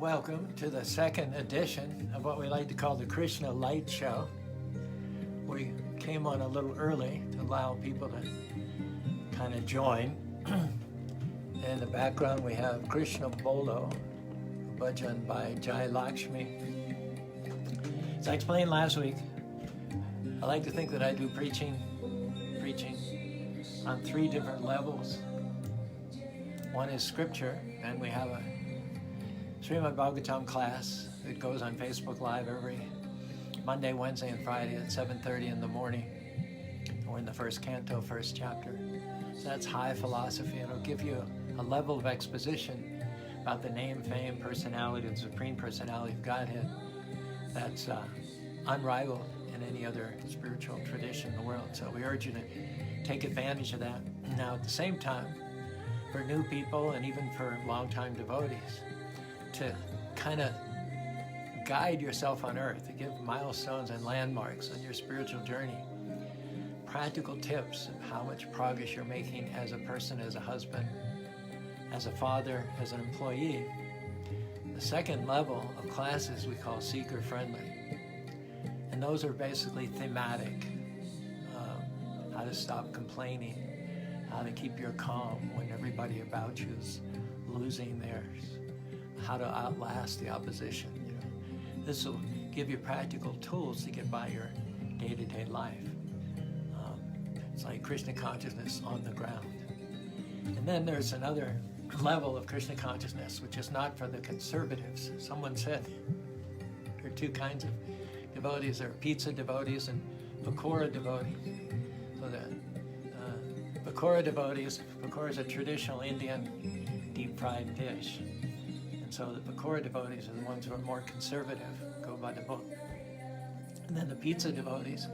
Welcome to the second edition of what we like to call the Krishna Lite show. We came on a little early to allow people to kind of join. In the background we have Krishna Bolo, a bhajan by Jai Lakshmi. As I explained last week, I like to think that I do preaching on three different levels. One is scripture, and we have a Srimad Bhagavatam class that goes on Facebook Live every Monday, Wednesday, and Friday at 7:30 in the morning. We're in the first canto, first chapter. So that's high philosophy. It'll give you a level of exposition about the name, fame, personality, and supreme personality of Godhead that's unrivaled in any other spiritual tradition in the world. So we urge you to take advantage of that. Now, at the same time, for new people and even for long-time devotees, to kind of guide yourself on earth, to give milestones and landmarks on your spiritual journey, practical tips of how much progress you're making as a person, as a husband, as a father, as an employee. The second level of classes we call seeker-friendly, and those are basically thematic. How to stop complaining, how to keep your calm when everybody about you is losing theirs, how to outlast the opposition. This will give you practical tools to get by your day-to-day life. It's like Krishna consciousness on the ground. And then there's another level of Krishna consciousness, which is not for the conservatives. Someone said there are two kinds of devotees. There are pizza devotees and pakora devotees. So the pakora devotees, pakora is a traditional Indian deep-fried dish. And so the pakora devotees are the ones who are more conservative, go by the book. And then the pizza devotees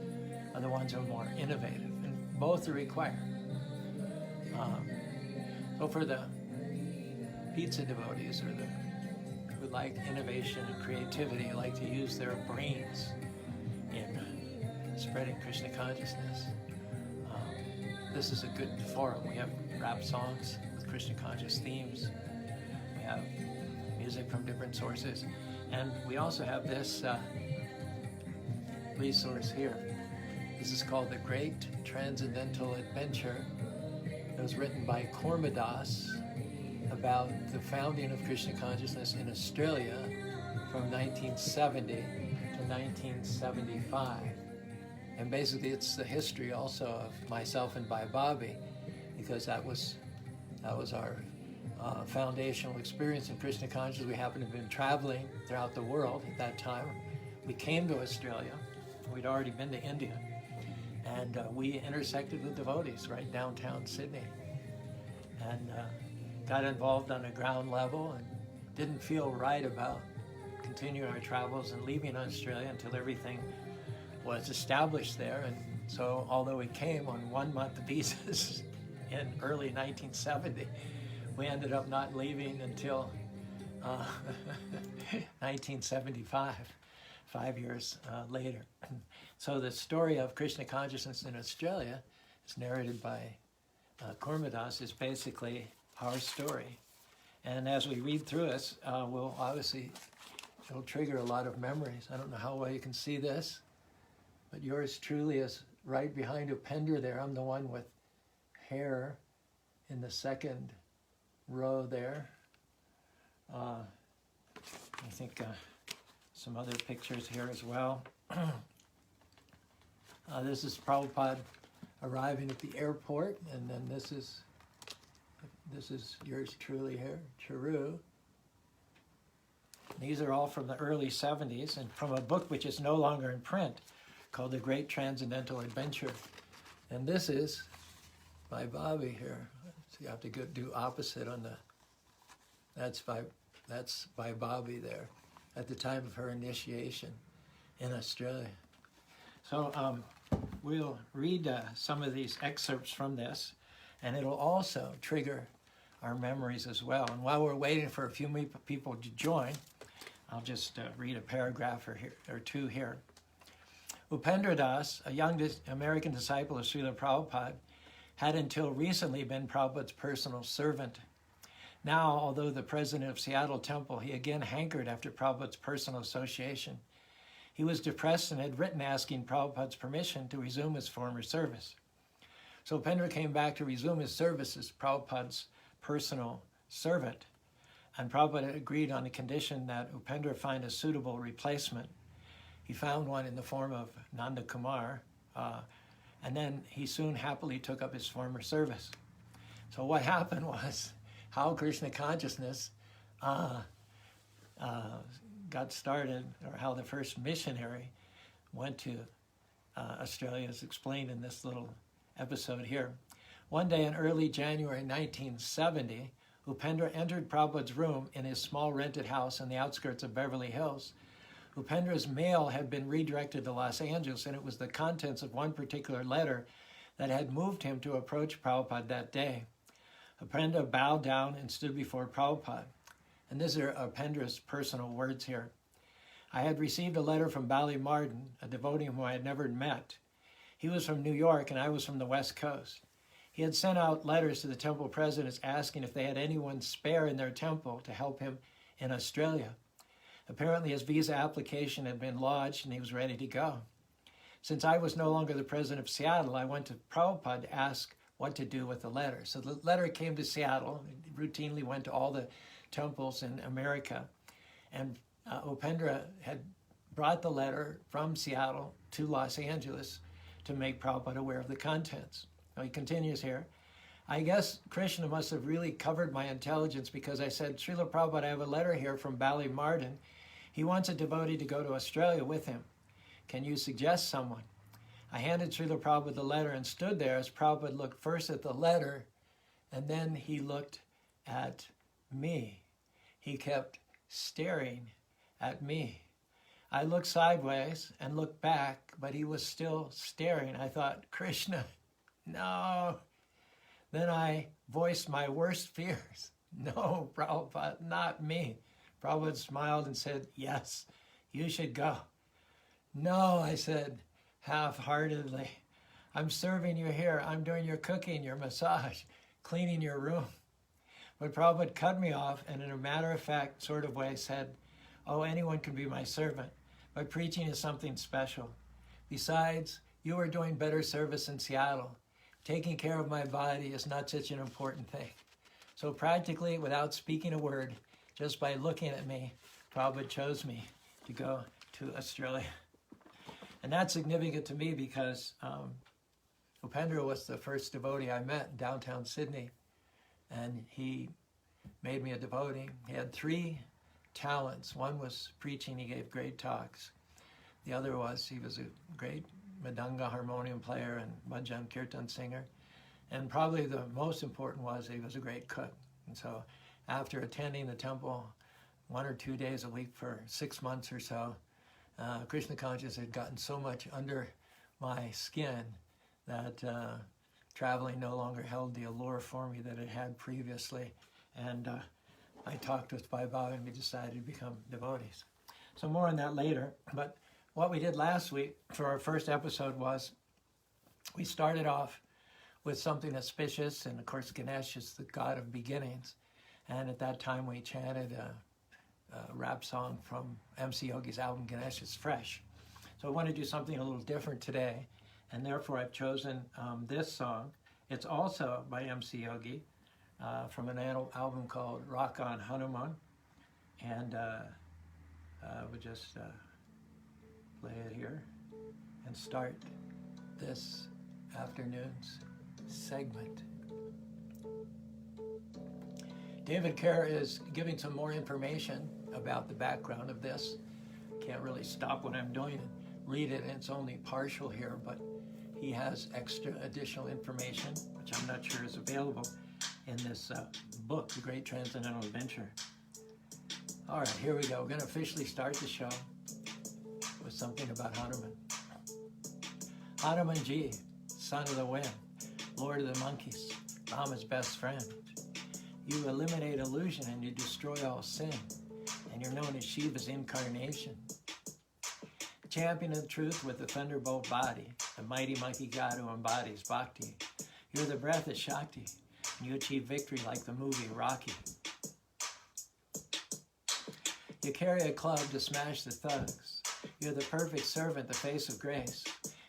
are the ones who are more innovative. And both are required. So for the pizza devotees, or who like innovation and creativity, like to use their brains in spreading Krishna consciousness, this is a good forum. We have rap songs with Krishna conscious themes. We have music from different sources. And we also have this resource here. This is called The Great Transcendental Adventure. It was written by Kormadas about the founding of Krishna consciousness in Australia from 1970 to 1975. And basically it's the history also of myself and Bhagavad, because that was our foundational experience in Krishna consciousness. We happened to have been traveling throughout the world at that time. We came to Australia. We'd already been to India. And we intersected with devotees right downtown Sydney. And got involved on a ground level and didn't feel right about continuing our travels and leaving Australia until everything was established there. And so although we came on 1-month visas in early 1970, we ended up not leaving until 1975, 5 years later. So the story of Krishna consciousness in Australia is narrated by Kormadas, is basically our story. And as we read through it, we'll obviously, it'll trigger a lot of memories. I don't know how well you can see this, but yours truly is right behind Upendra there. I'm the one with hair in the second row there. I think some other pictures here as well. This is Prabhupada arriving at the airport, and then this is yours truly here, Caru. These are all from the early 70s and from a book which is no longer in print called The Great Transcendental Adventure. And this is by Bobby here. So you have to do opposite on the, that's by Bobby there at the time of her initiation in Australia. So we'll read some of these excerpts from this, and it'll also trigger our memories as well. And while we're waiting for a few people to join, I'll just read a paragraph or two here. Upendra Das, a young American disciple of Srila Prabhupada, had until recently been Prabhupada's personal servant. Now, although the president of Seattle Temple, he again hankered after Prabhupada's personal association. He was depressed and had written asking Prabhupada's permission to resume his former service. So Upendra came back to resume his service as Prabhupada's personal servant. And Prabhupada agreed on the condition that Upendra find a suitable replacement. He found one in the form of Nanda Kumar, and then he soon happily took up his former service. So what happened was how Krishna consciousness got started, or how the first missionary went to Australia, is explained in this little episode here. One day in early January 1970, Upendra entered Prabhupada's room in his small rented house in the outskirts of Beverly Hills. Upendra's mail had been redirected to Los Angeles, and it was the contents of one particular letter that had moved him to approach Prabhupada that day. Upendra bowed down and stood before Prabhupada. And these are Upendra's personal words here. I had received a letter from Bali Martin, a devotee whom I had never met. He was from New York and I was from the West Coast. He had sent out letters to the temple presidents asking if they had anyone spare in their temple to help him in Australia. Apparently his visa application had been lodged and he was ready to go. Since I was no longer the president of Seattle, I went to Prabhupada to ask what to do with the letter. So the letter came to Seattle. It routinely went to all the temples in America. And Upendra had brought the letter from Seattle to Los Angeles to make Prabhupada aware of the contents. Now he continues here. I guess Krishna must have really covered my intelligence because I said, Srila Prabhupada, I have a letter here from Bali Martin. He wants a devotee to go to Australia with him. Can you suggest someone? I handed Srila Prabhupada the letter and stood there as Prabhupada looked first at the letter and then he looked at me. He kept staring at me. I looked sideways and looked back, but he was still staring. I thought, Krishna, no. Then I voiced my worst fears. No, Prabhupada, not me. Prabhupada smiled and said, yes, you should go. No, I said, half-heartedly. I'm serving you here. I'm doing your cooking, your massage, cleaning your room. But Prabhupada cut me off and in a matter-of-fact sort of way said, oh, anyone can be my servant, but preaching is something special. Besides, you are doing better service in Seattle. Taking care of my body is not such an important thing. So practically, without speaking a word, just by looking at me, Prabhupada chose me to go to Australia. And that's significant to me because Upendra was the first devotee I met in downtown Sydney. And he made me a devotee. He had 3 talents. One was preaching. He gave great talks. The other was he was a great Mridanga harmonium player and bhajan kirtan singer. And probably the most important was he was a great cook. And so after attending the temple 1 or 2 days a week for 6 months or so, Krishna consciousness had gotten so much under my skin that traveling no longer held the allure for me that it had previously. And I talked with Bhagavad and we decided to become devotees. So more on that later. But what we did last week for our first episode was we started off with something auspicious, and of course Ganesh is the god of beginnings. And at that time we chanted a rap song from MC Yogi's album Ganesh is Fresh. So I want to do something a little different today, and therefore I've chosen this song. It's also by MC Yogi from an album called Rock on Hanuman. And we'll just play it here and start this afternoon's segment. David Kerr is giving some more information about the background of this. Can't really stop what I'm doing and read it, and it's only partial here, but he has extra additional information, which I'm not sure is available in this book, The Great Transcendental Adventure. All right, here we go. We're going to officially start the show with something about Hanuman. Hanuman Ji, son of the wind, lord of the monkeys, Rama's best friend. You eliminate illusion and you destroy all sin, and you're known as Shiva's incarnation. Champion of truth with the thunderbolt body, the mighty monkey god who embodies bhakti. You're the breath of Shakti, and you achieve victory like the movie Rocky. You carry a club to smash the thugs. You're the perfect servant, the face of grace,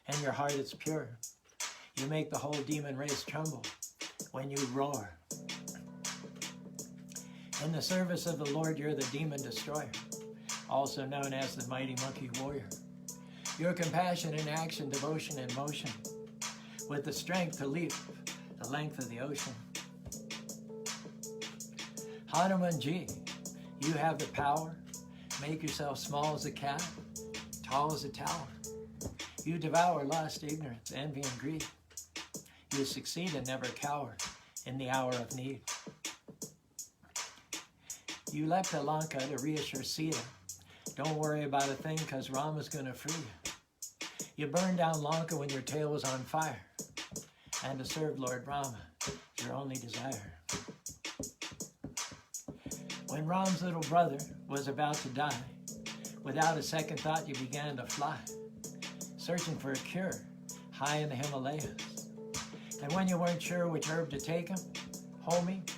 and your heart is pure. You make the whole demon race tremble when you roar. In the service of the Lord, you're the demon destroyer, also known as the mighty monkey warrior. Your compassion in action, devotion in motion, with the strength to leap the length of the ocean. Hanuman Ji, you have the power. Make yourself small as a cat, tall as a tower. You devour lust, ignorance, envy, and greed. You succeed and never cower in the hour of need. You left Lanka to reassure Sita. Don't worry about a thing, because Rama's going to free you. You burned down Lanka when your tail was on fire, and to serve Lord Rama is your only desire. When Ram's little brother was about to die, without a second thought you began to fly, searching for a cure high in the Himalayas. And when you weren't sure which herb to take him, homie,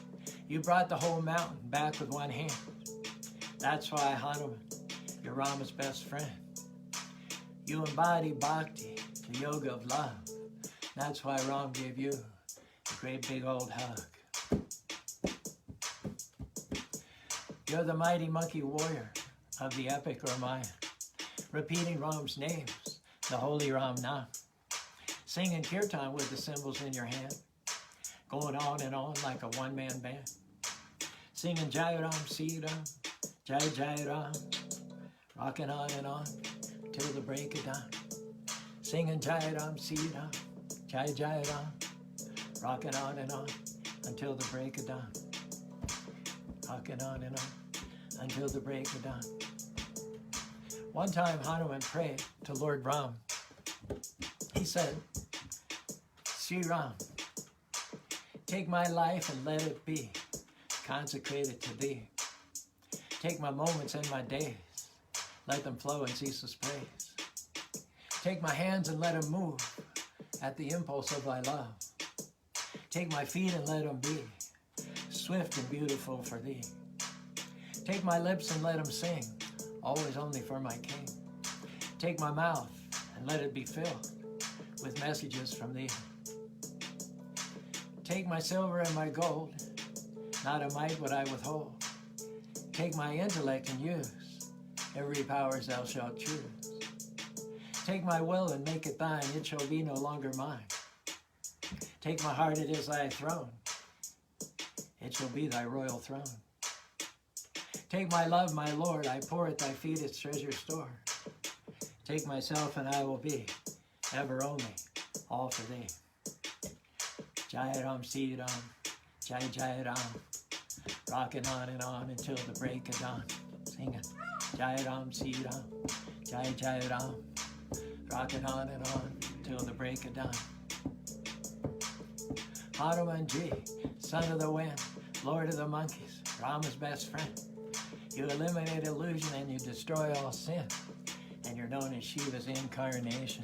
you brought the whole mountain back with one hand. That's why, Hanuman, you're Rama's best friend. You embody bhakti, the yoga of love. That's why Ram gave you a great big old hug. You're the mighty monkey warrior of the epic Ramayana, repeating Ram's names, the holy Ram Nam, singing kirtan with the cymbals in your hand, going on and on like a one-man band, singing Jai Ram, Si Ram, Jai Jai Ram, rocking on and on till the break of dawn, singing Jai Ram, Si Ram, Jai Jai Ram, rocking on and on until the break of dawn, rocking on and on until the break of dawn. One time Hanuman prayed to Lord Ram. He said, Sri Ram, take my life and let it be consecrated to thee. Take my moments and my days, let them flow in ceaseless praise. Take my hands and let them move at the impulse of thy love. Take my feet and let them be swift and beautiful for thee. Take my lips and let them sing, always only for my King. Take my mouth and let it be filled with messages from thee. Take my silver and my gold, not a mite would I withhold. Take my intellect and use every power thou shalt choose. Take my will and make it thine, it shall be no longer mine. Take my heart, it is thy throne, it shall be thy royal throne. Take my love, my Lord, I pour at thy feet its treasure store. Take myself and I will be ever only all for thee. Jai Ram, Si Ram, Jai Jai Ram, rocking on and on until the break of dawn. Singing Jai Ram, Si Ram, Jai Jai Ram, rocking on and on till the break of dawn. Hanuman Ji, son of the wind, lord of the monkeys, Rama's best friend. You eliminate illusion and you destroy all sin, and you're known as Shiva's incarnation.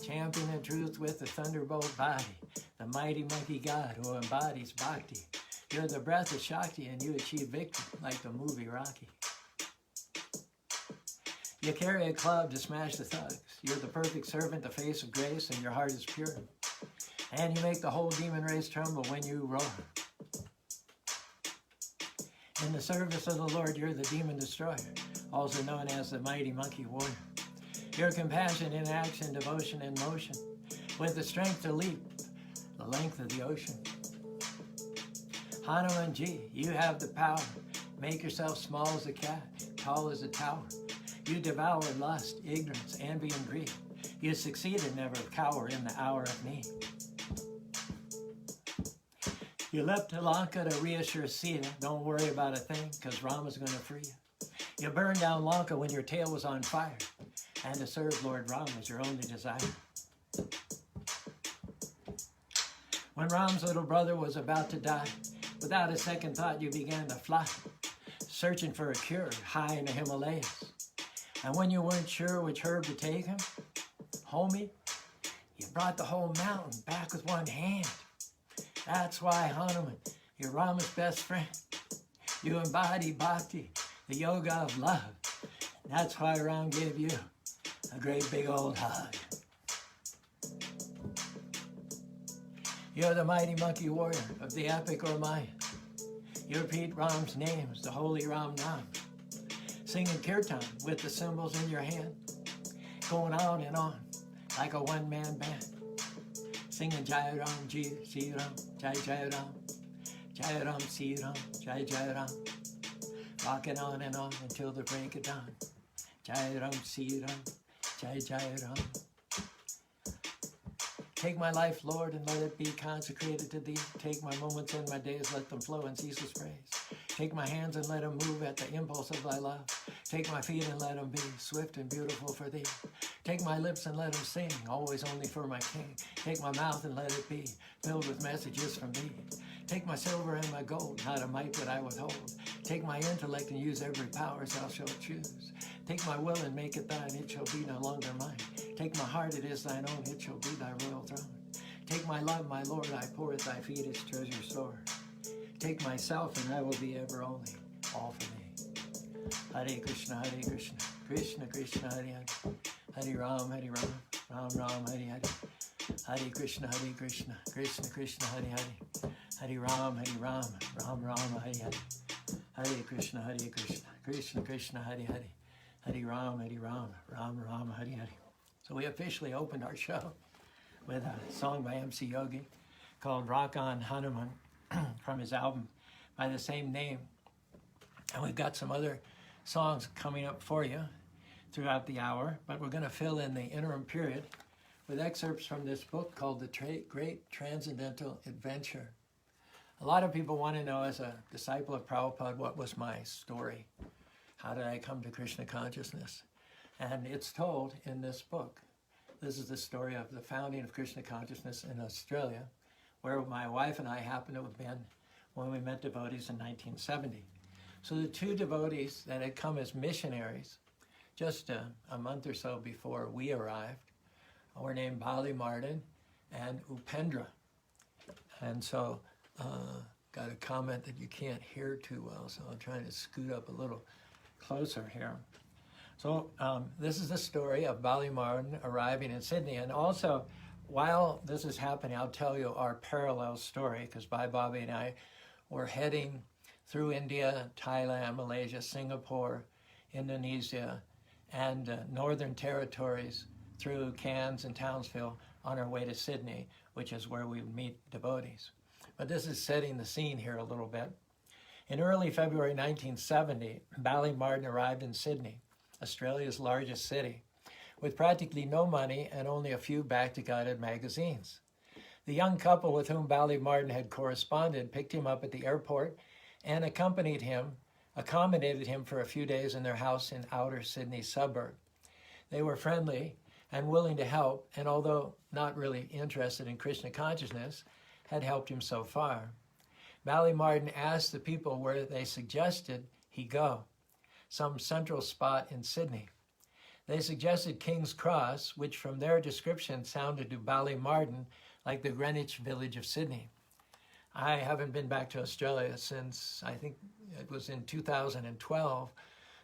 Champion of truth with the thunderbolt body, the mighty monkey god who embodies bhakti. You're the breath of Shakti and you achieve victory like the movie Rocky. You carry a club to smash the thugs. You're the perfect servant, the face of grace, and your heart is pure. And you make the whole demon race tremble when you roar. In the service of the Lord, you're the demon destroyer, also known as the mighty monkey warrior. Your compassion in action, devotion in motion, with the strength to leap the length of the ocean. Hanuman Ji, you have the power. Make yourself small as a cat, tall as a tower. You devour lust, ignorance, envy, and greed. You succeed and never cower in the hour of need. You left to Lanka to reassure Sita. Don't worry about a thing, because Rama's going to free you. You burned down Lanka when your tail was on fire, and to serve Lord Rama was your only desire. When Ram's little brother was about to die, without a second thought you began to fly, searching for a cure high in the Himalayas. And when you weren't sure which herb to take him, homie, you brought the whole mountain back with one hand. That's why, Hanuman, you're Rama's best friend. You embody bhakti, the yoga of love. That's why Ram gave you a great big old hug. You're the mighty monkey warrior of the epic Ramayana. You repeat Ram's names, the holy Ram Nam, singing kirtan with the cymbals in your hand, going on and on like a one-man band, singing Jai Ram, Ji Ram, Jai Jai Ram, Jai Ram, Si Ram, Jai Jai Ram, rocking on and on until the break of dawn. Jai Ram, Si Ram, Jai Jai Ram. Take my life, Lord, and let it be consecrated to Thee. Take my moments and my days, let them flow in ceaseless praise. Take my hands and let them move at the impulse of Thy love. Take my feet and let them be swift and beautiful for Thee. Take my lips and let them sing, always only for my King. Take my mouth and let it be filled with messages from Thee. Take my silver and my gold, not a mite would I withhold. Take my intellect and use every power Thou shalt choose. Take my will and make it Thine, it shall be no longer mine. Take my heart, it is Thine own, it shall be Thy royal throne. Take my love, my Lord, I pour at Thy feet its treasure store. Take myself and I will be ever only, all for Thee. Hare Krishna, Krishna Krishna, Hare Hare. Hare Ram, Ram Ram, Hare Hare. Hare Krishna, Krishna Krishna, Hare Hare. Hare Ram, Ram Ram, Hare Hare. Hare Krishna, Krishna Krishna, Hare Hare. Hare Ram, Ram Ram, Hare Hare. So we officially opened our show with a song by MC Yogi called Rock On Hanuman from his album by the same name. And we've got some other songs coming up for you throughout the hour, but we're going to fill in the interim period with excerpts from this book called The Great Transcendental Adventure. A lot of people want to know, as a disciple of Prabhupada, what was my story? How did I come to Krishna consciousness? And it's told in this book. This is the story of the founding of Krishna consciousness in Australia, where my wife and I happened to have been when we met devotees in 1970. So the two devotees that had come as missionaries just a month or so before we arrived were named Bali Martin and Upendra. And so, got a comment that you can't hear too well, so I'm trying to scoot up a little closer here. So this is the story of Bali Martin arriving in Sydney. And also, while this is happening, I'll tell you our parallel story, because Bhai Bobby and I were heading through India, Thailand, Malaysia, Singapore, Indonesia, and Northern Territories through Cairns and Townsville on our way to Sydney, which is where we meet devotees. But this is setting the scene here a little bit. In early February 1970, Bali Martin arrived in Sydney, Australia's largest city, with practically no money and only a few back-to-guided magazines. The young couple with whom Bali Martin had corresponded picked him up at the airport and accommodated him for a few days in their house in outer Sydney suburb. They were friendly and willing to help, and although not really interested in Krishna consciousness, had helped him so far. Bali Martin asked the people where they suggested he go, some central spot in Sydney. They suggested King's Cross, which from their description sounded to Bali Martin like the Greenwich Village of Sydney. I haven't been back to Australia since, I think it was in 2012,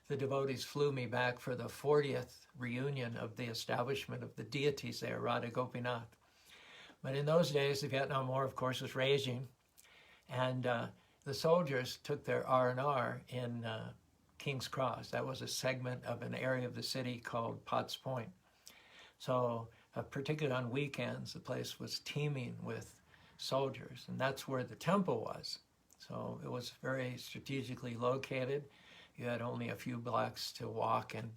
the devotees flew me back for the 40th reunion of the establishment of the deities there, Radha Gopinath. But in those days, the Vietnam War, of course, was raging, and the soldiers took their R&R in King's Cross. That was a segment of an area of the city called Potts Point. So particularly on weekends, the place was teeming with soldiers, and that's where the temple was. So it was very strategically located. You had only a few blocks to walk, and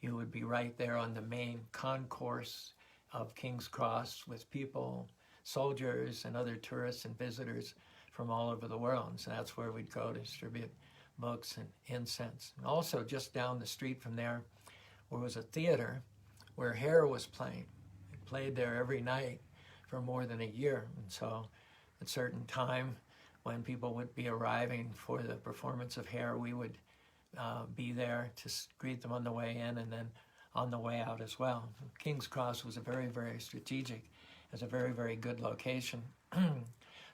you would be right there on the main concourse of King's Cross with people, soldiers, and other tourists and visitors from all over the world. And so that's where we'd go to distribute books and incense. And also just down the street from there, there was a theater where Hair was playing. It played there every night for more than a year. And so at a certain time, when people would be arriving for the performance of Hair, we would be there to greet them on the way in and then on the way out as well. King's Cross was a very, very strategic. It's a very, very good location.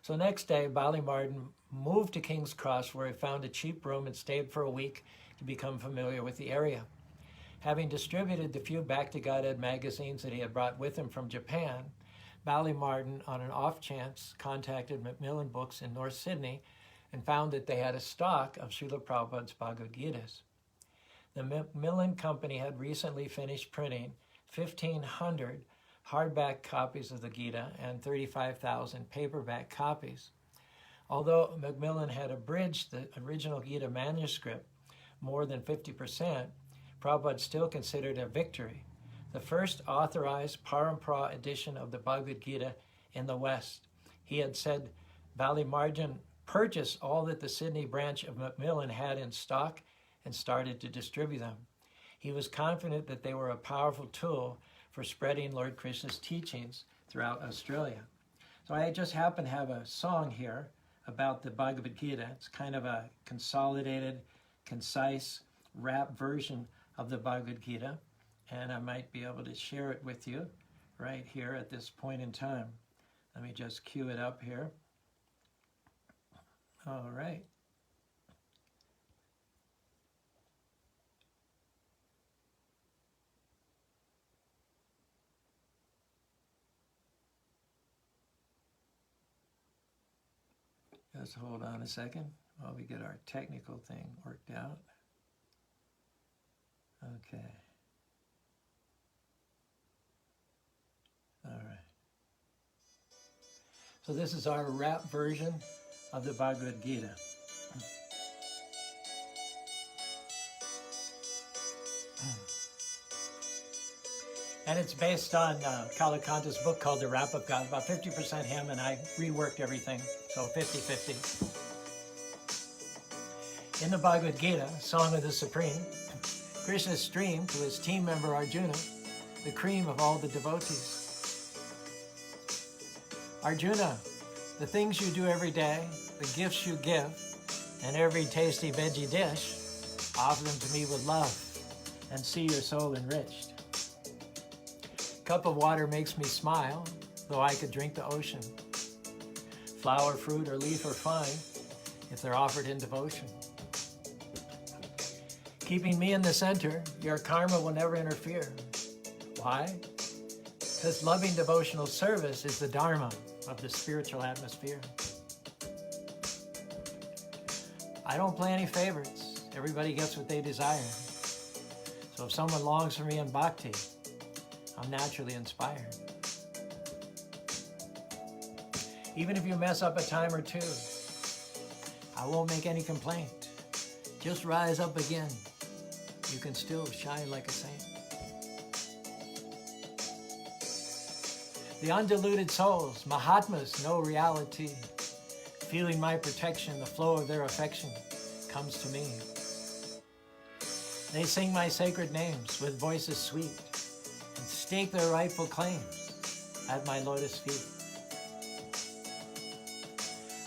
So next day, Bali Martin moved to King's Cross, where he found a cheap room and stayed for a week to become familiar with the area. Having distributed the few Back to Godhead magazines that he had brought with him from Japan, Bali Martin, on an off chance, contacted Macmillan Books in North Sydney and found that they had a stock of Srila Prabhupada's Bhagavad Gitas. The Macmillan Company had recently finished printing 1,500 hardback copies of the Gita and 35,000 paperback copies. Although Macmillan had abridged the original Gita manuscript more than 50%, Prabhupada still considered a victory, the first authorized Parampara edition of the Bhagavad Gita in the West. He had said Bali Martin purchased all that the Sydney branch of Macmillan had in stock and started to distribute them. He was confident that they were a powerful tool for spreading Lord Krishna's teachings throughout Australia. So I just happen to have a song here about the Bhagavad Gita. It's kind of a consolidated, concise, rap version of the Bhagavad Gita, and I might be able to share it with you right here at this point in time. Let me just cue it up here. All right. Just hold on a second while we get our technical thing worked out. Okay. All right. So this is our rap version of the Bhagavad Gita. And it's based on Kalakanta's book called The Rap of God. About 50% him, and I reworked everything, so 50-50. In the Bhagavad Gita, Song of the Supreme, Krishna streamed to his team member Arjuna, the cream of all the devotees. Arjuna, the things you do every day, the gifts you give, and every tasty veggie dish, offer them to me with love and see your soul enriched. Cup of water makes me smile, though I could drink the ocean. Flower, fruit, or leaf are fine if they're offered in devotion. Keeping me in the center, your karma will never interfere. Why? Because loving devotional service is the dharma of the spiritual atmosphere. I don't play any favorites. Everybody gets what they desire. So if someone longs for me in bhakti, I'm naturally inspired. Even if you mess up a time or two, I won't make any complaint. Just rise up again. You can still shine like a saint. The undiluted souls, Mahatmas, know reality. Feeling my protection, the flow of their affection comes to me. They sing my sacred names with voices sweet, stake their rightful claims at my lotus feet.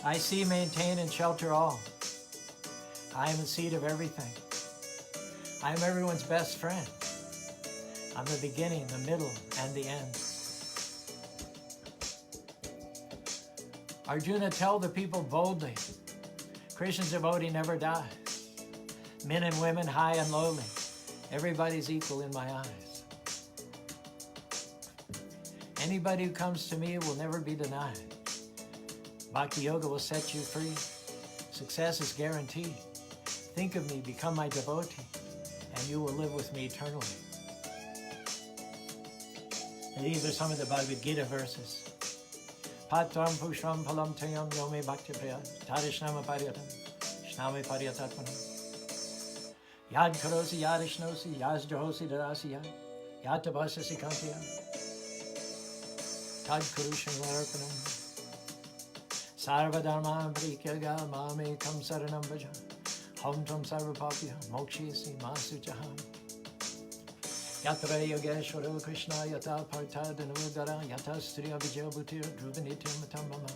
I see, maintain, and shelter all. I am the seed of everything. I am everyone's best friend. I'm the beginning, the middle, and the end. Arjuna, tell the people boldly, Krishna's devotee never dies. Men and women, high and lowly, everybody's equal in my eyes. Anybody who comes to me will never be denied. Bhakti Yoga will set you free. Success is guaranteed. Think of me, become my devotee, and you will live with me eternally. And these are some of the Bhagavad Gita verses. Patram pushram palam tayam yome bhakti priya tarishnama paryatam shname paryatatmanam yad karosi yad ishnosi yas jahosi dadasi yad yad tabasasi kantiya tad karusham larpanam sarva dharma prikyaga mame kam saranam bhaja hom tam sarva papya mokshisi masujaham Yatra Yogeshwara Krishna Yata Partha Danudara Yata Striya Vijayabhutir Druvanitir Matamama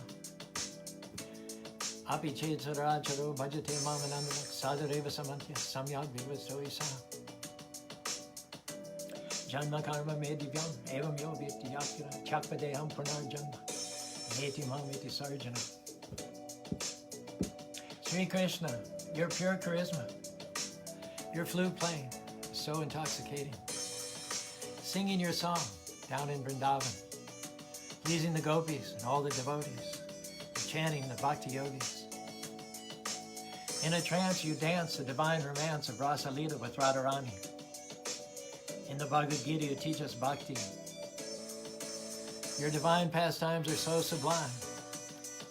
Api Chetsara Charo Bhajate Mamananda Sadareva Samantya Samyag Vivasto Isa Janma Karma Medivyam Evam Yo Vyakti Yakira Chakpadeham Pranar Janma Neti Mameti Sarjana Sri Krishna, your pure charisma, your flute playing is so intoxicating. Singing your song down in Vrindavan, pleasing the gopis and all the devotees, and chanting the bhakti yogis. In a trance you dance the divine romance of Rasa Lita with Radharani. In the Bhagavad Gita you teach us bhakti. Your divine pastimes are so sublime,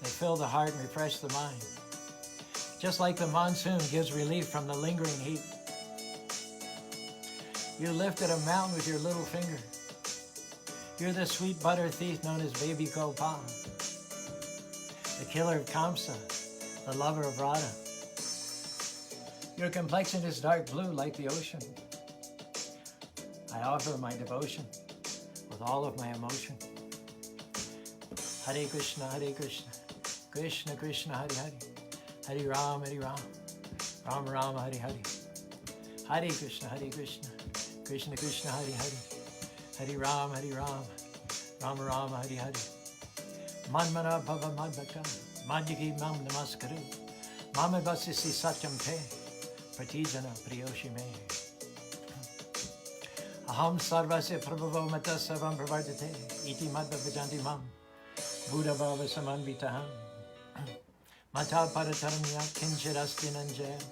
they fill the heart and refresh the mind. Just like the monsoon gives relief from the lingering heat. You lifted a mountain with your little finger. You're the sweet butter thief known as Baby Gopal, the killer of Kamsa, the lover of Radha. Your complexion is dark blue like the ocean. I offer my devotion with all of my emotion. Hare Krishna, Krishna Krishna, Hare Hare, Hare Ram, Ram Ram, Hare Hare. Hare Krishna, Krishna Krishna, Hare Hare, Hare Ram, Ram Ram, Hare Hare. Manmana Bhava Madhaka, Madhyaki Mam Namaskaru, Mama Vasisi Satyam Te, Pratijana Priyoshi Me. Aham Sarvasya Prabhavo Mata Sarvam Pravardate, Iti Madhva Vajanti Mam, Buddha Bhava Samanvitaham. Mata Parataramya Kinchirasti Nanjaya,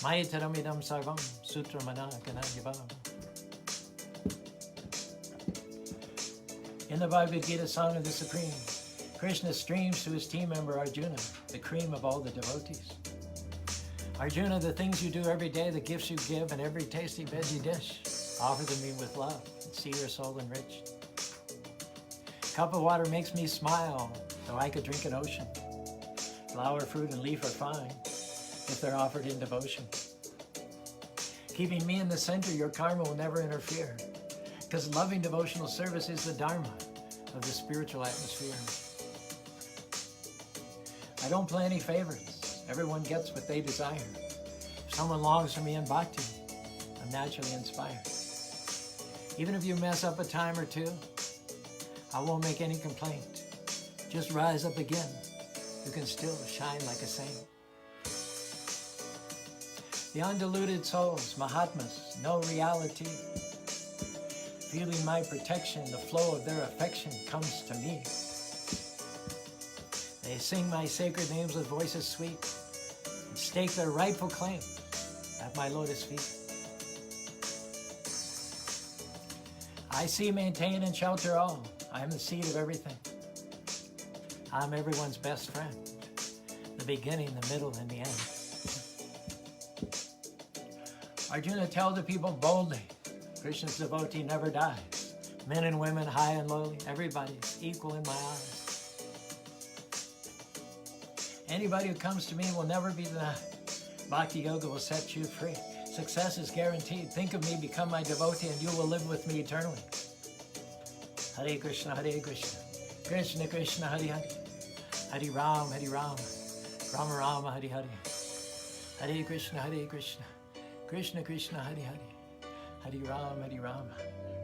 Mayataramidam Sarvam, Sutramana Kanadyavam. In the Bhagavad Gita Song of the Supreme, Krishna streams to his team member Arjuna, the cream of all the devotees. Arjuna, the things you do every day, the gifts you give, and every tasty veggie dish, offer them me with love and see your soul enriched. Cup of water makes me smile, though I could drink an ocean. Flower, fruit, and leaf are fine if they're offered in devotion. Keeping me in the center, your karma will never interfere, because loving devotional service is the dharma of the spiritual atmosphere. I don't play any favorites. Everyone gets what they desire. If someone longs for me in bhakti, I'm naturally inspired. Even if you mess up a time or two, I won't make any complaint. Just rise up again. You can still shine like a saint. The undiluted souls, Mahatmas, know reality. Feeling my protection, the flow of their affection comes to me. They sing my sacred names with voices sweet and stake their rightful claim at my lotus feet. I see, maintain, and shelter all. I am the seed of everything. I'm everyone's best friend, the beginning, the middle, and the end. Arjuna, tell the people boldly, Krishna's devotee never dies. Men and women, high and lowly, everybody's equal in my eyes. Anybody who comes to me will never be denied. Bhakti Yoga will set you free. Success is guaranteed. Think of me, become my devotee, and you will live with me eternally. Hare Krishna, Krishna Krishna, Hare Hare, Hare Ram, Ram Ram, Hare Hare. Hare Krishna, Krishna Krishna, Hare Hare, Hare Ram,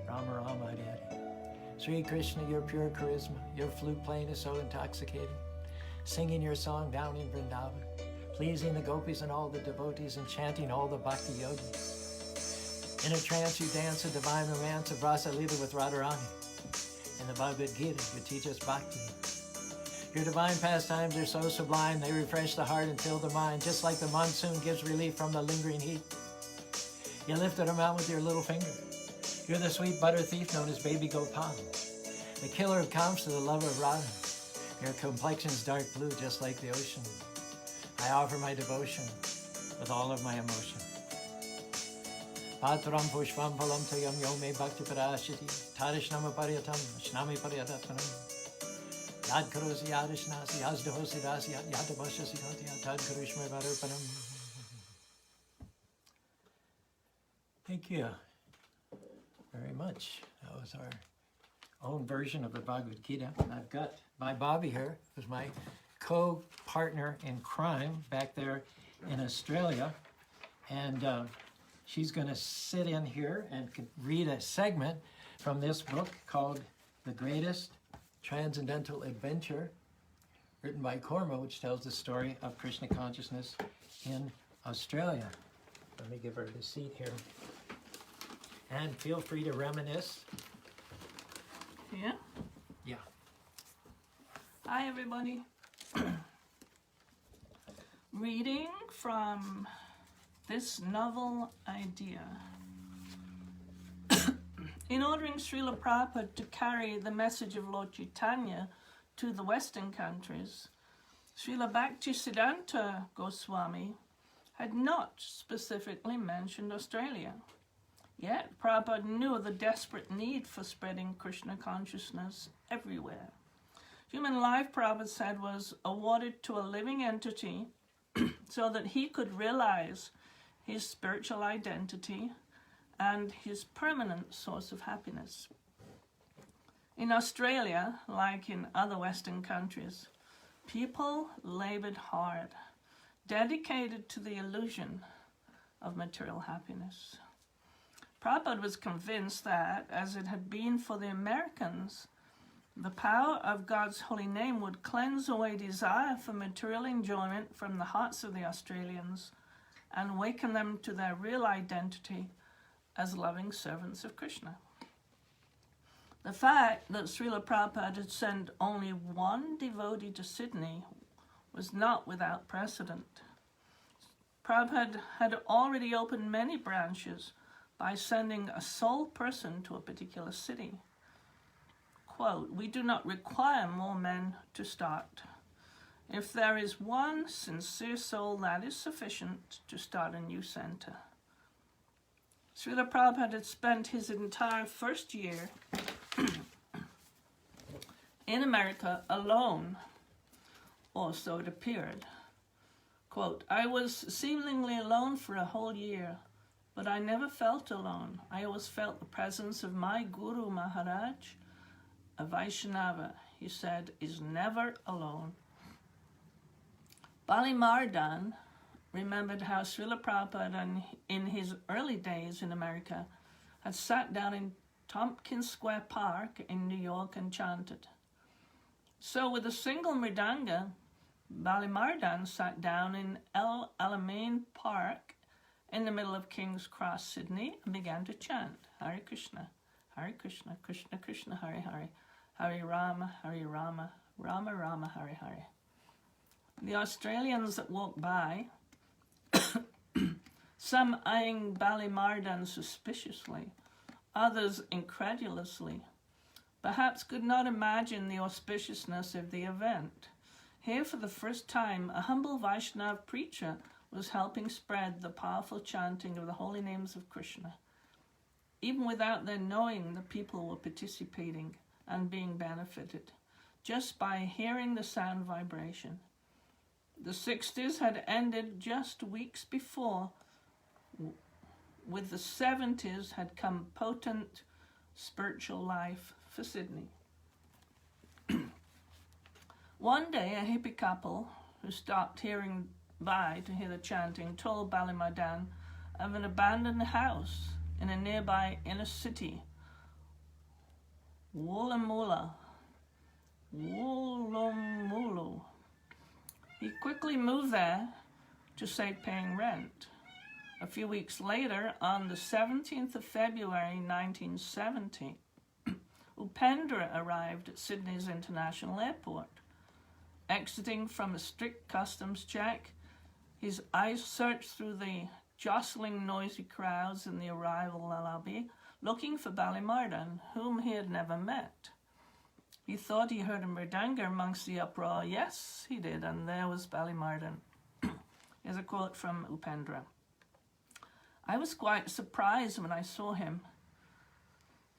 Ram Ram, Hare Hare. Sri Krishna, your pure charisma, your flute playing is so intoxicating. Singing your song down in Vrindavan, pleasing the gopis and all the devotees, and chanting all the bhakti yogis. In a trance you dance a divine romance of Rasa Lita with Radharani. In the Bhagavad Gita you teach us bhakti. Your divine pastimes are so sublime, they refresh the heart and fill the mind, just like the monsoon gives relief from the lingering heat. You lifted them out with your little finger. You're the sweet butter thief known as Baby Gopal, the killer of Kamsa, the lover of Radha. Your complexion's dark blue, just like the ocean. I offer my devotion with all of my emotion. Patram pushpam phalam tayam yome bhakti parashiti tarishnama paryatam shnami paryatatmanam yad karosi yadishnasi yazdahosi dasi yadabashasi hati tad karishme varupanam. Thank you very much. That was our own version of the Bhagavad Gita. I've got my Bobby here, who's my co-partner in crime back there in Australia, and she's going to sit in here and read a segment from this book called The Greatest Transcendental Adventure written by Korma, which tells the story of Krishna consciousness in Australia. Let me give her the seat here. And feel free to reminisce. Yeah? Yeah. Hi, everybody. Reading from this novel idea. In ordering Srila Prabhupada to carry the message of Lord Chaitanya to the Western countries, Srila Bhaktisiddhanta Goswami had not specifically mentioned Australia. Yet Prabhupada knew the desperate need for spreading Krishna consciousness everywhere. Human life, Prabhupada said, was awarded to a living entity so that he could realize his spiritual identity and his permanent source of happiness. In Australia, like in other Western countries, people labored hard, dedicated to the illusion of material happiness. Prabhupada was convinced that, as it had been for the Americans, the power of God's holy name would cleanse away desire for material enjoyment from the hearts of the Australians and awaken them to their real identity as loving servants of Krishna. The fact that Srila Prabhupada had sent only one devotee to Sydney was not without precedent. Prabhupada had already opened many branches by sending a sole person to a particular city. Quote, "We do not require more men to start. If there is one sincere soul, that is sufficient to start a new center." Srila Prabhupada had spent his entire first year in America alone, or so it appeared. Quote, "I was seemingly alone for a whole year, but I never felt alone. I always felt the presence of my Guru Maharaj. A Vaishnava," he said, "is never alone." Bali Mardan remembered how Srila Prabhupada, in his early days in America, had sat down in Tompkins Square Park in New York and chanted. So with a single mridanga, Bali Mardan sat down in El Alamein Park in the middle of King's Cross, Sydney, and began to chant, Hare Krishna, Krishna Krishna, Hare Hare, Hare Rama, Rama Rama, Hare Hare. The Australians that walked by, some eyeing Bali Mardan suspiciously, others incredulously, perhaps could not imagine the auspiciousness of the event. Here, for the first time, a humble Vaishnava preacher was helping spread the powerful chanting of the holy names of Krishna. Even without their knowing, the people were participating and being benefited just by hearing the sound vibration. The 60s had ended just weeks before. With the 70s had come potent spiritual life for Sydney. One day, a hippie couple who stopped by to hear the chanting told Bali Mardan of an abandoned house in a nearby inner city, Woolloomooloo. He quickly moved there to save paying rent. A few weeks later, on the 17th of February 1970, Upendra arrived at Sydney's International Airport. Exiting from a strict customs check, his eyes searched through the jostling noisy crowds in the arrival lobby, looking for Bali Mardan, whom he had never met. He thought he heard a mridanga amongst the uproar. Yes, he did, and there was Bali Mardan. Here's a quote from Upendra. "I was quite surprised when I saw him.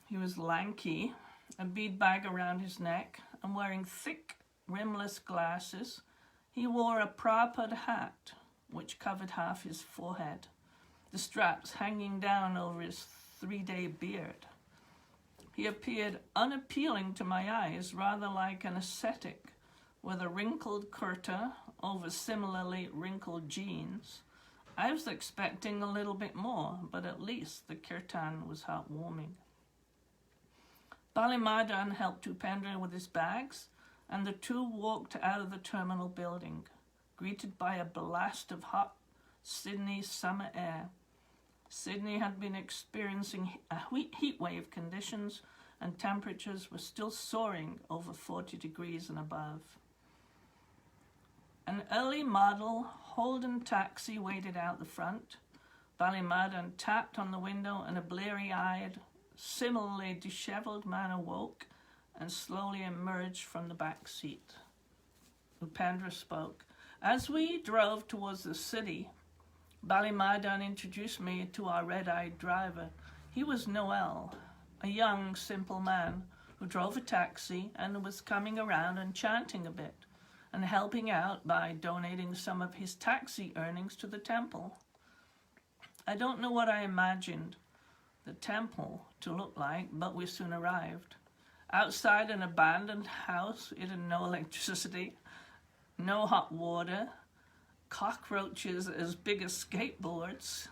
He was lanky, a bead bag around his neck, and wearing thick, rimless glasses. He wore a Prabhupada hat, which covered half his forehead, the straps hanging down over his 3-day beard. He appeared unappealing to my eyes, rather like an ascetic, with a wrinkled kurta over similarly wrinkled jeans. I was expecting a little bit more, but at least the kirtan was heartwarming." Bali Mardan helped Upendra with his bags and the two walked out of the terminal building, greeted by a blast of hot Sydney summer air. Sydney had been experiencing a heat wave conditions, and temperatures were still soaring over 40 degrees and above. An early model Holden taxi waited out the front. Balimadan tapped on the window, and a bleary-eyed, similarly disheveled man awoke and slowly emerged from the back seat. Upendra spoke. As we drove towards the city, Balimadan introduced me to our red-eyed driver. He was Noel, a young, simple man who drove a taxi and was coming around and chanting a bit and helping out by donating some of his taxi earnings to the temple. I don't know what I imagined the temple to look like, but we soon arrived. Outside an abandoned house, it had no electricity, no hot water, cockroaches as big as skateboards.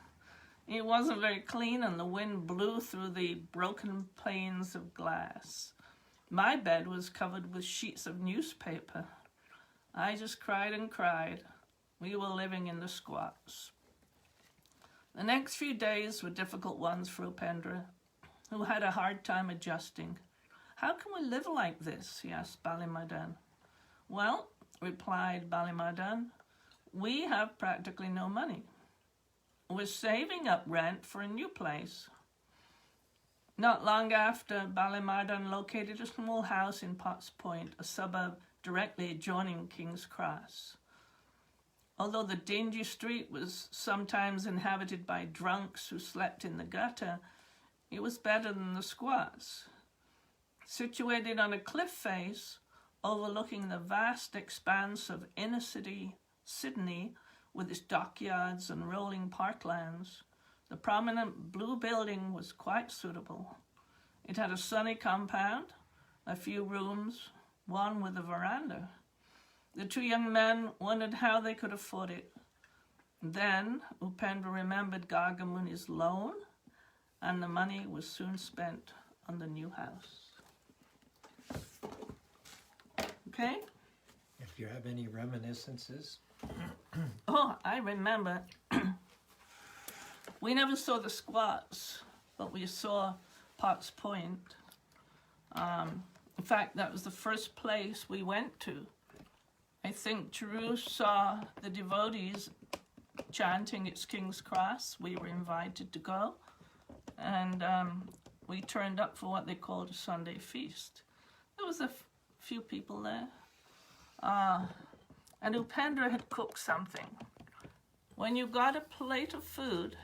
It wasn't very clean, and the wind blew through the broken panes of glass. My bed was covered with sheets of newspaper. I just cried and cried. We were living in the squats. The next few days were difficult ones for Upendra, who had a hard time adjusting. How can we live like this? He asked Balimadan. Well, replied Balimadan, we have practically no money. We're saving up rent for a new place. Not long after, Balimadan located a small house in Potts Point, a suburb directly adjoining King's Cross. Although the dingy street was sometimes inhabited by drunks who slept in the gutter, it was better than the squats. Situated on a cliff face overlooking the vast expanse of inner city Sydney with its dockyards and rolling parklands, the prominent blue building was quite suitable. It had a sunny compound, a few rooms, one with a veranda. The two young men wondered how they could afford it. Then Upendra remembered Gargamuni's loan, and the money was soon spent on the new house. Okay? If you have any reminiscences. Oh, I remember. We never saw the squats, but we saw Potts Point. In fact, that was the first place we went to. I think Caru saw the devotees chanting "It's King's Cross." We were invited to go, and we turned up for what they called a Sunday feast. There was a few people there, and Upendra had cooked something. When you got a plate of food,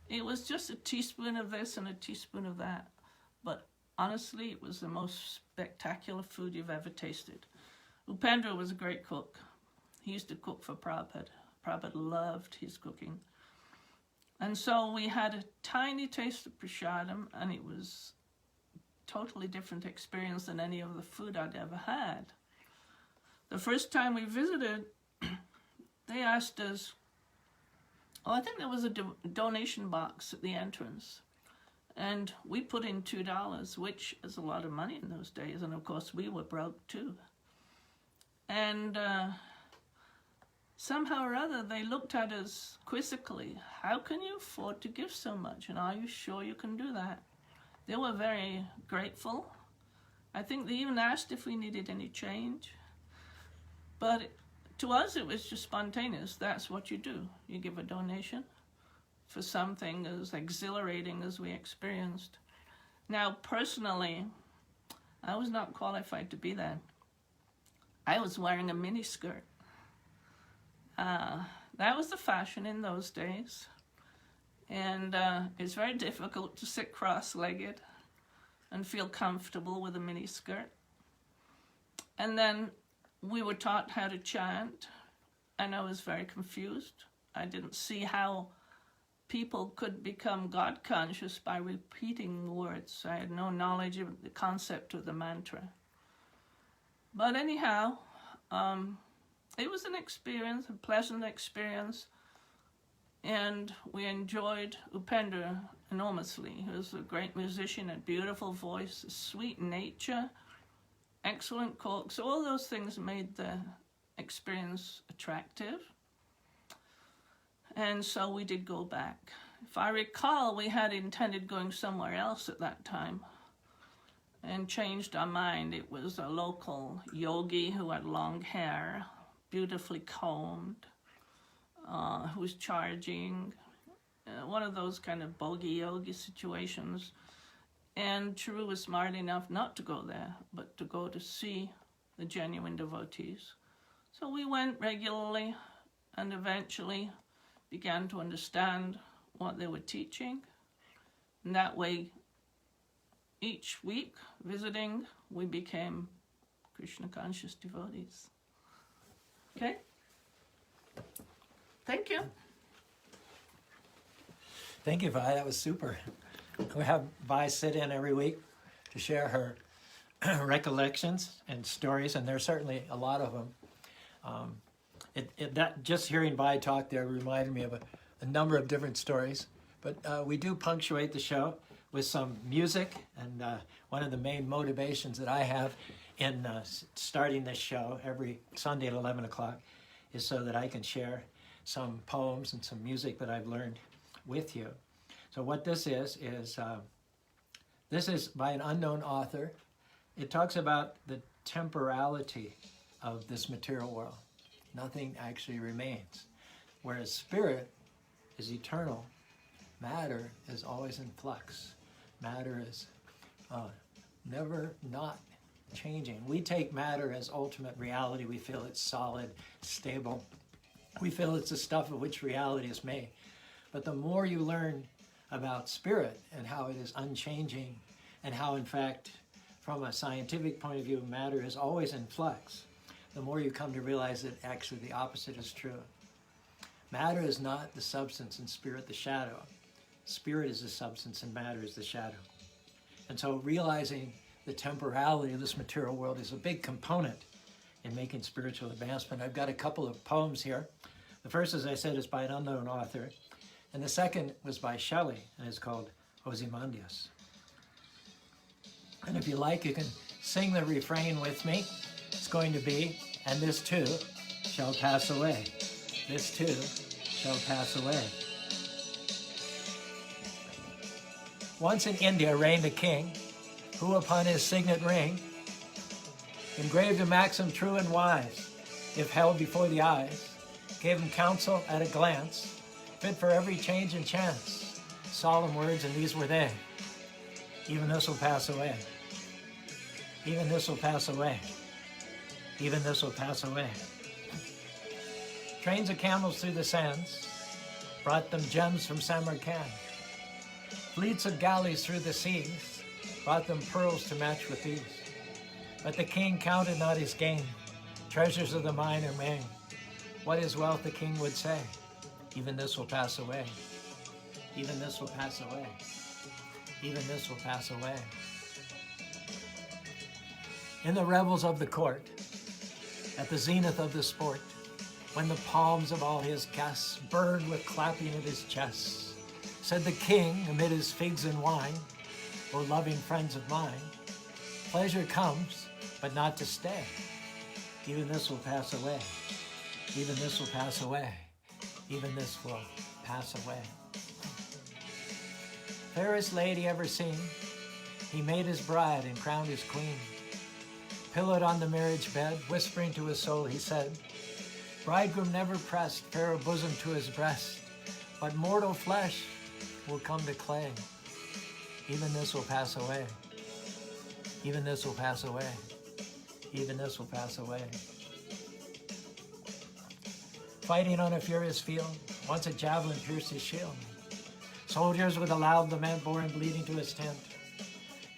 it was just a teaspoon of this and a teaspoon of that, but honestly, it was the most spectacular food you've ever tasted. Upendra was a great cook. He used to cook for Prabhupada. Prabhupada loved his cooking. And so we had a tiny taste of prasadam, and it was a totally different experience than any of the food I'd ever had. The first time we visited, they asked us, I think there was a donation box at the entrance. And we put in $2, which is a lot of money in those days. And of course, we were broke too. And somehow or other, they looked at us quizzically. How can you afford to give so much? And are you sure you can do that? They were very grateful. I think they even asked if we needed any change. But to us, it was just spontaneous. That's what you do. You give a donation for something as exhilarating as we experienced. Now, personally, I was not qualified to be there. I was wearing a mini skirt. That was the fashion in those days. And it's very difficult to sit cross-legged and feel comfortable with a mini skirt. And then we were taught how to chant, and I was very confused. I didn't see how people could become God conscious by repeating words. I had no knowledge of the concept of the mantra. But anyhow, it was an experience, a pleasant experience, and we enjoyed Upendra enormously. He was a great musician, a beautiful voice, a sweet nature, excellent cook. So all those things made the experience attractive. And so we did go back. If I recall, we had intended going somewhere else at that time and changed our mind. It was a local yogi who had long hair, beautifully combed, who was charging, one of those kind of bogey yogi situations. And Caru was smart enough not to go there, but to go to see the genuine devotees. So we went regularly and eventually began to understand what they were teaching. And that way, each week, visiting, we became Krishna conscious devotees. Okay? Thank you. Thank you, Vi. That was super. We have Vi sit in every week to share her recollections and stories, and there's certainly a lot of them. Just hearing Vi talk there reminded me of a number of different stories. But we do punctuate the show with some music, and one of the main motivations that I have in starting this show every Sunday at 11 o'clock is so that I can share some poems and some music that I've learned with you. So what this is by an unknown author. It talks about the temporality of this material world. Nothing actually remains. Whereas spirit is eternal, matter is always in flux. Matter is never not changing. We take matter as ultimate reality. We feel it's solid, stable. We feel it's the stuff of which reality is made. But the more you learn about spirit and how it is unchanging, and how, in fact, from a scientific point of view, matter is always in flux, the more you come to realize that actually the opposite is true. Matter is not the substance and spirit the shadow. Spirit is the substance and matter is the shadow. And so realizing the temporality of this material world is a big component in making spiritual advancement. I've got a couple of poems here. The first, as I said, is by an unknown author. And the second was by Shelley, and it's called Ozymandias. And if you like, you can sing the refrain with me. It's going to be, and this too shall pass away. This too shall pass away. Once in India reigned a king, who upon his signet ring engraved a maxim true and wise, if held before the eyes, gave him counsel at a glance, fit for every change and chance. Solemn words, and these were they: even this will pass away. Even this will pass away. Even this will pass away. Trains of camels through the sands brought them gems from Samarkand. Fleets of galleys through the seas brought them pearls to match with these. But the king counted not his gain. Treasures of the mine are made. What is wealth, the king would say? Even this will pass away. Even this will pass away. Even this will pass away. In the revels of the court, at the zenith of the sport, when the palms of all his guests burned with clapping of his chest, said the king amid his figs and wine, O loving friends of mine, pleasure comes, but not to stay. Even this will pass away. Even this will pass away. Even this will pass away. Fairest lady ever seen, he made his bride and crowned his queen. Pillowed on the marriage bed, whispering to his soul, he said, bridegroom never pressed fairer bosom to his breast, but mortal flesh will come to clay. Even this will pass away. Even this will pass away. Even this will pass away. Fighting on a furious field, once a javelin pierced his shield. Soldiers with a loud lament bore him bleeding to his tent.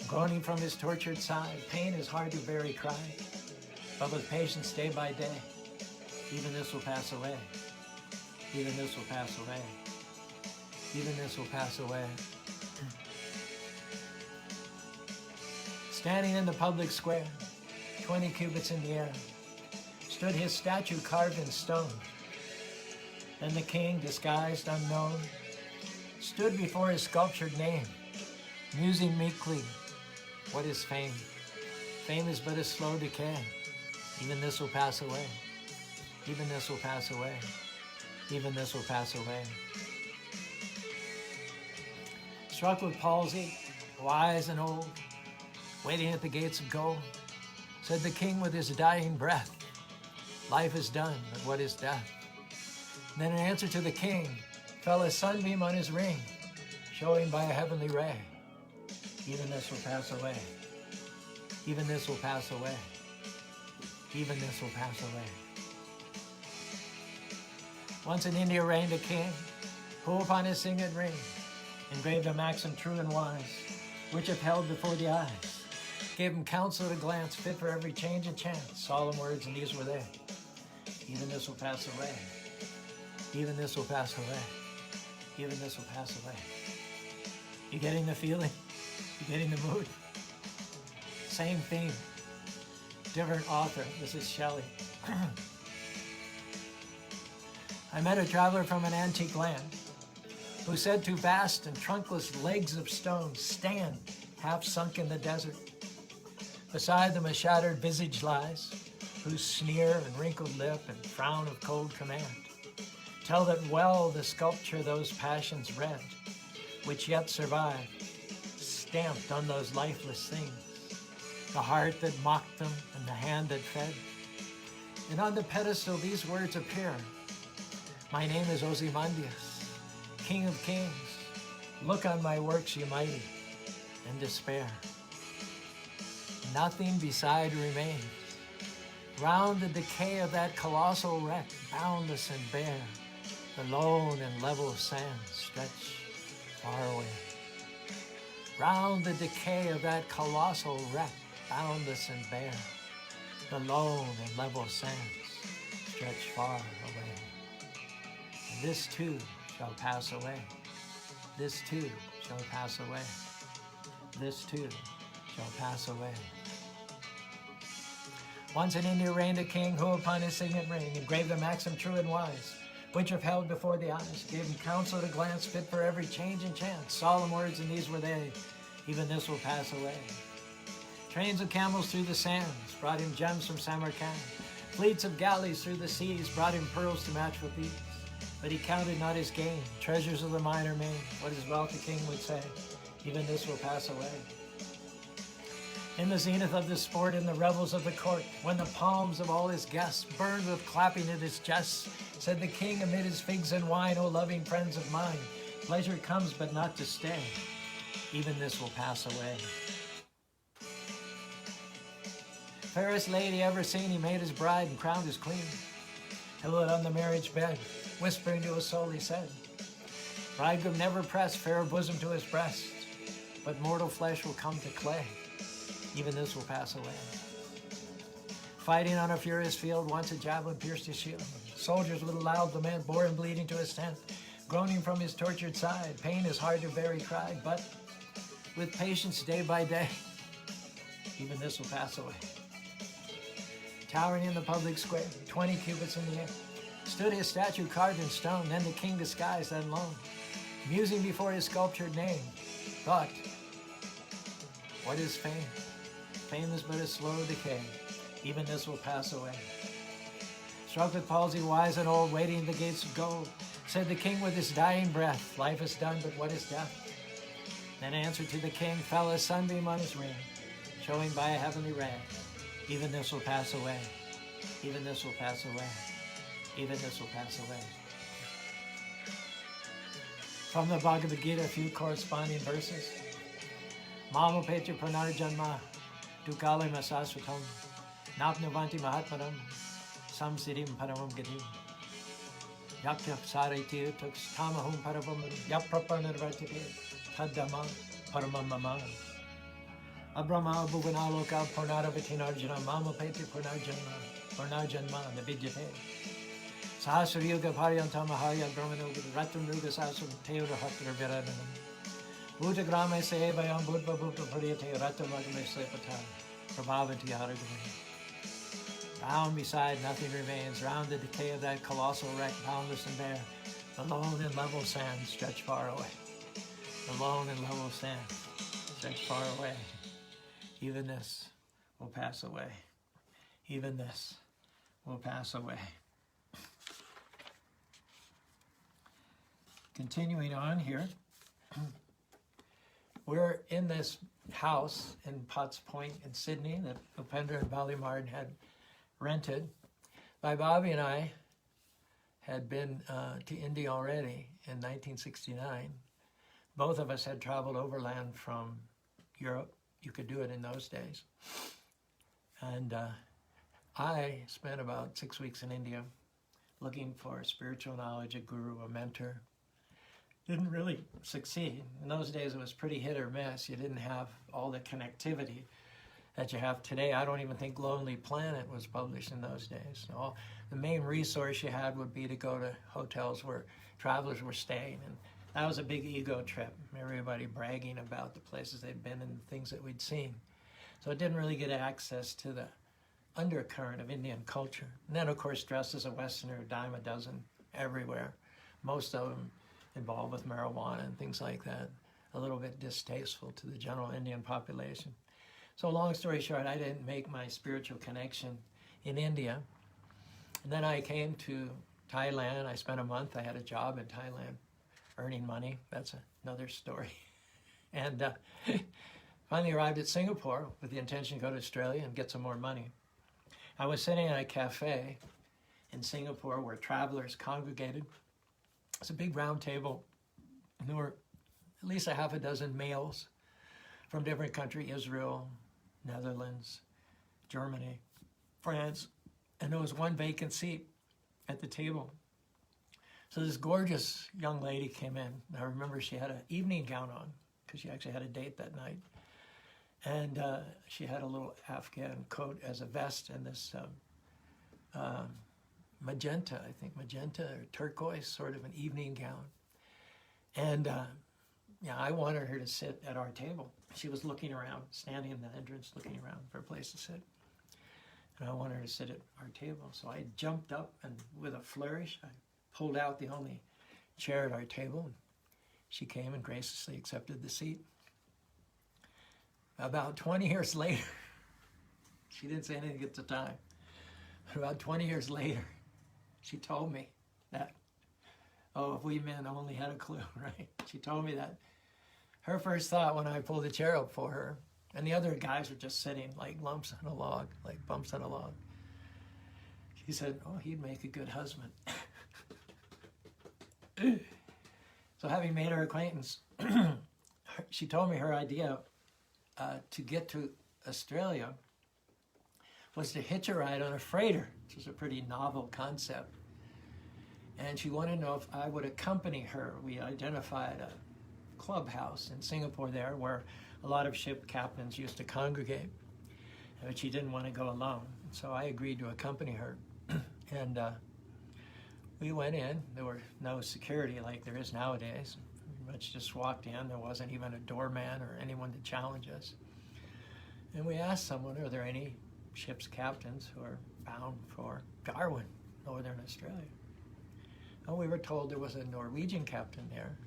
Groaning from his tortured side, pain is hard to bear, he cried, but with patience day by day, even this will pass away. Even this will pass away. Even this will pass away. Standing in the public square, 20 cubits in the air, stood his statue carved in stone. Then the king, disguised unknown, stood before his sculptured name, musing meekly, what is fame? Fame is but a slow decay. Even this will pass away. Even this will pass away. Even this will pass away. Struck with palsy, wise and old, waiting at the gates of gold, said the king with his dying breath, life is done, but what is death? And then in answer to the king, fell a sunbeam on his ring, showing by a heavenly ray, even this will pass away. Even this will pass away. Even this will pass away. Once in India reigned a king, who upon his signet ring engraved a maxim true and wise, which upheld before the eyes, gave him counsel at a glance, fit for every change and chance. Solemn words, and these were they. Even this will pass away. Even this will pass away. Even this will pass away. You getting the feeling? You getting the mood? Same theme, different author. This is Shelley. I met a traveler from an antique land who said to vast and trunkless legs of stone, stand, half sunk in the desert. Beside them a shattered visage lies, whose sneer and wrinkled lip and frown of cold command tell that well the sculpture those passions read, which yet survive, stamped on those lifeless things, the heart that mocked them and the hand that fed. And on the pedestal these words appear, my name is Ozymandias, King of Kings. Look on my works, ye mighty, and despair. Nothing beside remains. Round the decay of that colossal wreck, boundless and bare, the lone and level sands stretch far away. Round the decay of that colossal wreck, boundless and bare, the lone and level sands stretch far away. And this too shall pass away. This too shall pass away. This too shall pass away. Once in India reigned a king who upon his signet ring engraved a maxim true and wise, which upheld before the eyes, gave him counsel at a glance, fit for every change and chance. Solemn words, and these were they, even this will pass away. Trains of camels through the sands brought him gems from Samarkand. Fleets of galleys through the seas brought him pearls to match with these. But he counted not his gain, treasures of the mine remain. What his wealthy king would say, even this will pass away. In the zenith of the sport, in the revels of the court, when the palms of all his guests burned with clapping at his jests, said the king amid his figs and wine, O loving friends of mine, pleasure comes but not to stay. Even this will pass away. Fairest lady ever seen, he made his bride and crowned his queen. Pillowed on the marriage bed, whispering to his soul, he said, bridegroom never pressed fair bosom to his breast, but mortal flesh will come to clay. Even this will pass away. Fighting on a furious field, once a javelin pierced his shield. Soldiers with a loud lament bore him bleeding to his tent. Groaning from his tortured side, pain is hard to bear, he cried, but with patience day by day, even this will pass away. Towering in the public square, 20 cubits in the air, stood his statue carved in stone, then the king disguised and alone, musing before his sculptured name, thought, what is fame? Fame is but a slow decay, even this will pass away. Struck with palsy, wise and old, waiting at the gates of gold, said the king with his dying breath, life is done, but what is death? Then answer to the king fell a sunbeam on his ring, showing by a heavenly ray, even this will pass away, even this will pass away, even this will pass away. From the Bhagavad Gita, a few corresponding verses. Mamo Petya Pranarjanma, Dukale Masasvatam, Napnavanti Mahatmaram, Samsirim Paramam Gadim, Yakyap Sariti Tux Tamahum Paravam, Yaprapanarvatiti, Tadama Paramam Mama. Abrahma Bhuvanaloka Purnaravatinarjana, Mama Petya Purnarjanma, Navidyate. Sahasriyuga Paryantamahaya Brahmanoga, Ratanuga Sasam, Teura Hatra Viradanam. Bhuta Grame Sevayam Budva Bhuta Puriyate Ratamagame Sepata, Prabhavanti Haragame. Round beside nothing remains, round the decay of that colossal wreck, boundless and bare, the lone and level sands stretch far away. The lone and level sands stretch far away. Even this will pass away. Even this will pass away. Continuing on here, we're in this house in Potts Point in Sydney that Upendra and Bali Martin had rented. Bobby and I had been to India already in 1969. Both of us had traveled overland from Europe. You could do it in those days. And I spent about 6 weeks in India looking for spiritual knowledge, a guru, a mentor. Didn't really succeed. In those days, it was pretty hit or miss. You didn't have all the connectivity that you have today. I don't even think Lonely Planet was published in those days. So the main resource you had would be to go to hotels where travelers were staying. And that was a big ego trip. Everybody bragging about the places they'd been and the things that we'd seen. So it didn't really get access to the undercurrent of Indian culture. And then, of course, dressed as a Westerner, a dime a dozen everywhere. Most of them involved with marijuana and things like that. A little bit distasteful to the general Indian population. So long story short, I didn't make my spiritual connection in India. And then I came to Thailand. I spent a month. I had a job in Thailand, earning money. That's another story. And finally arrived at Singapore with the intention to go to Australia and get some more money. I was sitting at a cafe in Singapore where travelers congregated. It's a big round table, and there were at least a half a dozen males from different countries, Israel, Netherlands, Germany, France, and there was one vacant seat at the table. So this gorgeous young lady came in. I remember she had an evening gown on because she actually had a date that night. And she had a little Afghan coat as a vest and this magenta or turquoise, sort of an evening gown. And I wanted her to sit at our table. She was looking around, standing in the entrance, looking around for a place to sit. And I wanted her to sit at our table. So I jumped up and with a flourish, I pulled out the only chair at our table. And she came and graciously accepted the seat. About 20 years later, she didn't say anything at the time, but about 20 years later, she told me that, if we men only had a clue, right? She told me that her first thought when I pulled the chair up for her, and the other guys were just sitting like lumps on a log, like bumps on a log. She said, he'd make a good husband. So having made her acquaintance, she told me her idea to get to Australia was to hitch a ride on a freighter, which is a pretty novel concept. And she wanted to know if I would accompany her. We identified a clubhouse in Singapore there where a lot of ship captains used to congregate, but she didn't want to go alone. So I agreed to accompany her. And we went in. There were no security like there is nowadays. We pretty much just walked in. There wasn't even a doorman or anyone to challenge us. And we asked someone, are there any ship's captains who are bound for Darwin, Northern Australia? And we were told there was a Norwegian captain there.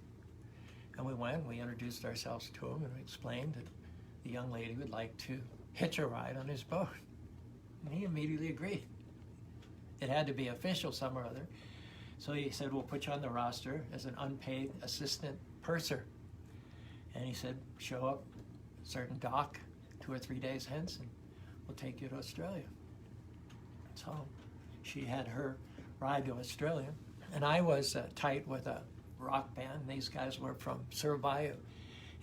And we went, we introduced ourselves to him, and we explained that the young lady would like to hitch a ride on his boat. And he immediately agreed. It had to be official some or other. So he said, we'll put you on the roster as an unpaid assistant purser. And he said, show up at a certain dock 2 or 3 days hence, and we'll take you to Australia. So she had her ride to Australia. And I was tight with a rock band. These guys were from Surabaya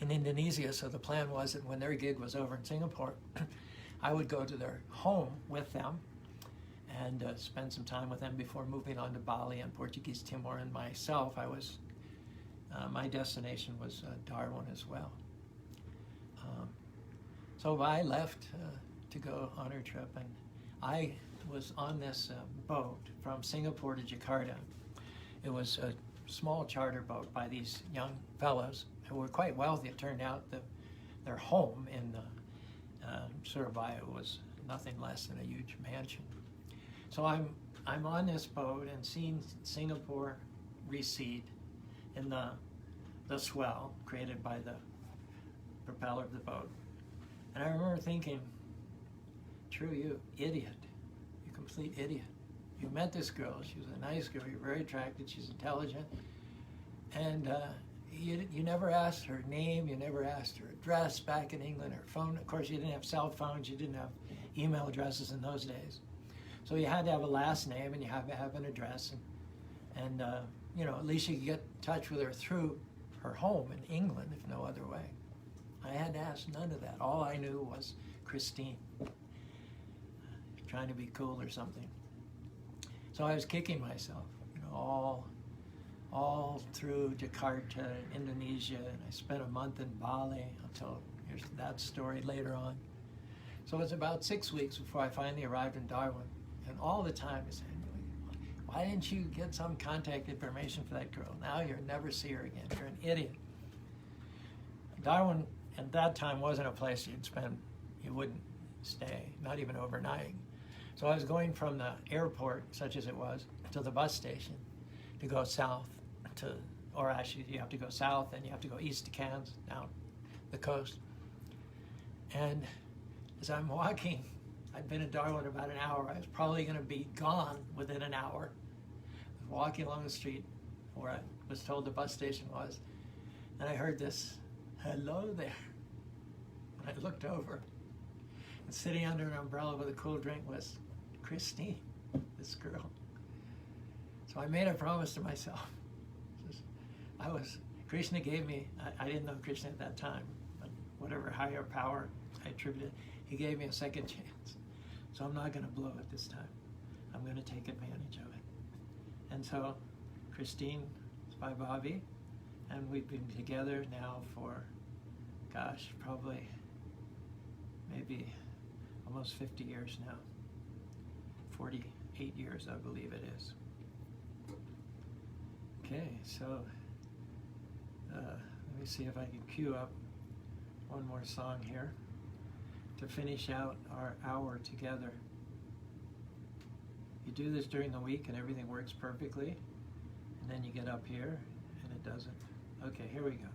in Indonesia, so the plan was that when their gig was over in Singapore, I would go to their home with them and spend some time with them before moving on to Bali and Portuguese Timor. And myself, my destination was Darwin as well. So I left to go on her trip, and I was on this boat from Singapore to Jakarta. It was a small charter boat by these young fellows who were quite wealthy. It turned out that their home in Surabaya was nothing less than a huge mansion. So I'm on this boat and seeing Singapore recede in the swell created by the propeller of the boat. And I remember thinking, True, you idiot. You complete idiot. You met this girl. She was a nice girl. You're very attracted. She's intelligent. And you never asked her name. You never asked her address back in England, her phone. Of course, you didn't have cell phones. You didn't have email addresses in those days. So you had to have a last name and you had to have an address. And you know, at least you could get in touch with her through her home in England, if no other way. I had to ask none of that. All I knew was Christine. Trying to be cool or something. So I was kicking myself, you know, all through Jakarta, Indonesia, and I spent a month in Bali. I'll tell here's that story later on. So it's about 6 weeks before I finally arrived in Darwin, and all the time I said, why didn't you get some contact information for that girl? Now you'll never see her again. You're an idiot. Darwin at that time wasn't a place you wouldn't stay, not even overnight. So I was going from the airport, such as it was, to the bus station to go south or actually you have to go south and you have to go east to Cairns, down the coast. And as I'm walking, I'd been in Darwin about an hour. I was probably going to be gone within an hour. I was walking along the street where I was told the bus station was, and I heard this, "Hello there." And I looked over, and sitting under an umbrella with a cool drink was Christine, this girl. So I made a promise to myself. Krishna gave me, I didn't know Krishna at that time, but whatever higher power I attributed, he gave me a second chance. So I'm not going to blow it this time. I'm going to take advantage of it. And so Christine is by Bobby, and we've been together now for, gosh, probably maybe almost 50 years now. 48 years, I believe it is. Okay, so let me see if I can cue up one more song here to finish out our hour together. You do this during the week and everything works perfectly, and then you get up here and it doesn't. Okay, here we go.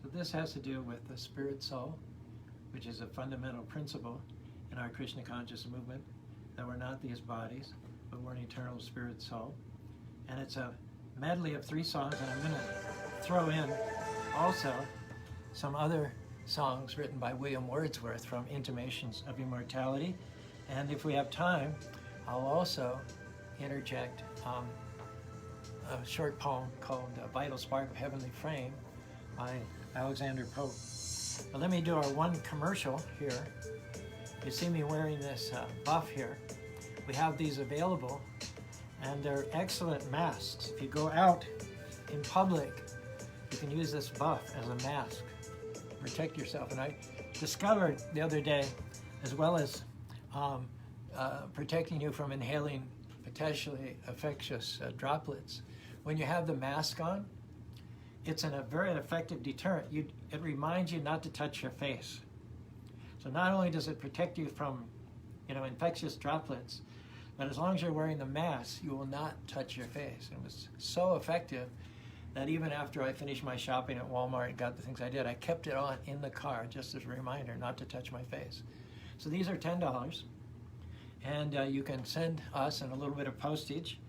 So this has to do with the spirit soul, which is a fundamental principle in our Krishna conscious movement, that we're not these bodies, but we're an eternal spirit soul. And it's a medley of 3 songs, and I'm going to throw in also some other songs written by William Wordsworth from Intimations of Immortality. And if we have time, I'll also interject a short poem called Vital Spark of Heavenly Frame by Alexander Pope. But let me do our one commercial here. You see me wearing this buff here. We have these available, and they're excellent masks. If you go out in public, you can use this buff as a mask. Protect yourself. And I discovered the other day, as well as protecting you from inhaling potentially infectious droplets, when you have the mask on, it's a very effective deterrent. It reminds you not to touch your face. So not only does it protect you from, infectious droplets, but as long as you're wearing the mask, you will not touch your face. It was so effective that even after I finished my shopping at Walmart and got the things I did, I kept it on in the car just as a reminder not to touch my face. So these are $10, and you can send us and a little bit of postage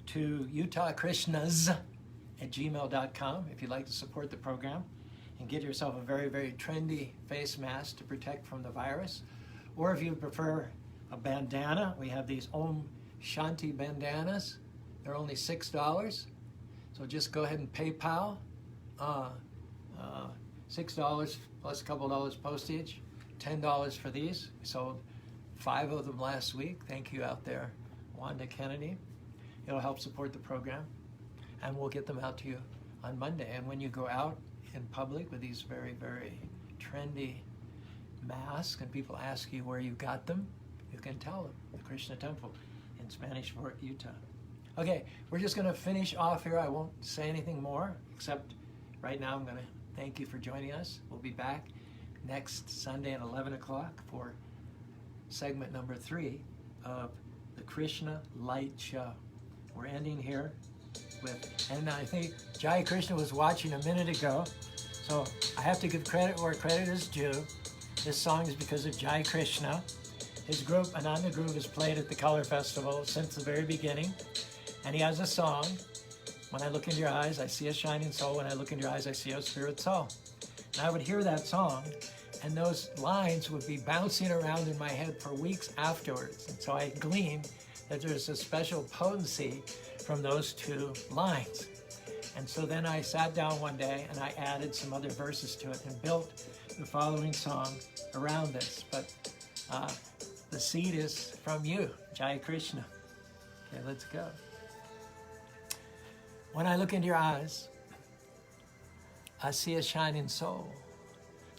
to utahkrishnas@gmail.com if you'd like to support the program and get yourself a very, very trendy face mask to protect from the virus. Or if you prefer a bandana, we have these Om Shanti bandanas. They're only $6. So just go ahead and PayPal, $6 plus a couple dollars postage, $10 for these. We sold 5 of them last week. Thank you out there, Wanda Kennedy. It'll help support the program, and we'll get them out to you on Monday. And when you go out in public with these very, very trendy masks and people ask you where you got them, you can tell them, the Krishna Temple in Spanish Fort, Utah. Okay, we're just going to finish off here. I won't say anything more, except right now I'm going to thank you for joining us. We'll be back next Sunday at 11 o'clock for segment number 3 of the Krishna Lite Show. We're ending here with, and I think Jai Krishna was watching a minute ago, so I have to give credit where credit is due. This song is because of Jai Krishna. His group, Ananda Group, has played at the Color Festival since the very beginning. And he has a song, when I look into your eyes, I see a shining soul. When I look into your eyes, I see a spirit soul. And I would hear that song, and those lines would be bouncing around in my head for weeks afterwards. And so I gleaned that there's a special potency from those two lines. And so then I sat down one day and I added some other verses to it and built the following song around this. But the seed is from you, Jai Krishna. Okay, let's go. When I look into your eyes, I see a shining soul.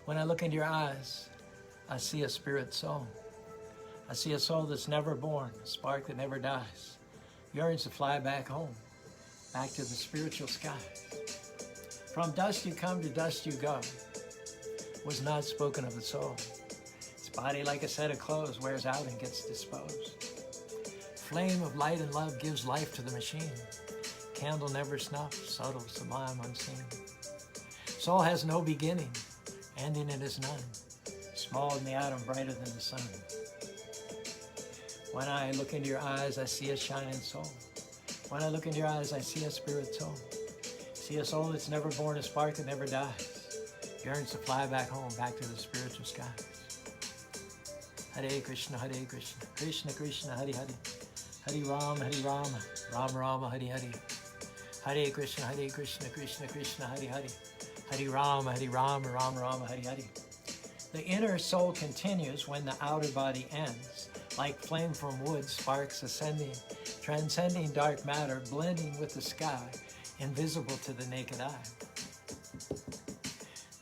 When I look into your eyes, I see a spirit soul. I see a soul that's never born, a spark that never dies, yearns to fly back home, back to the spiritual sky. From dust you come, to dust you go, was not spoken of the soul. Its body, like a set of clothes, wears out and gets disposed. Flame of light and love gives life to the machine. Candle never snuffed, subtle, sublime, unseen. Soul has no beginning, ending it is none. Small in the atom, brighter than the sun. When I look into your eyes, I see a shining soul. When I look into your eyes, I see a spirit soul. See a soul that's never born, a spark that never dies. Yearns to fly back home, back to the spiritual skies. Hare Krishna, Hare Krishna, Krishna Krishna, Hare Hare. Hare Rama, Hare Rama, Rama Rama, Hare Hare. Hare Krishna, Krishna Krishna, Hare Hare. Hare Rama, Rama Rama, Hare Hare. The inner soul continues when the outer body ends. Like flame from wood, sparks ascending, transcending dark matter, blending with the sky, invisible to the naked eye.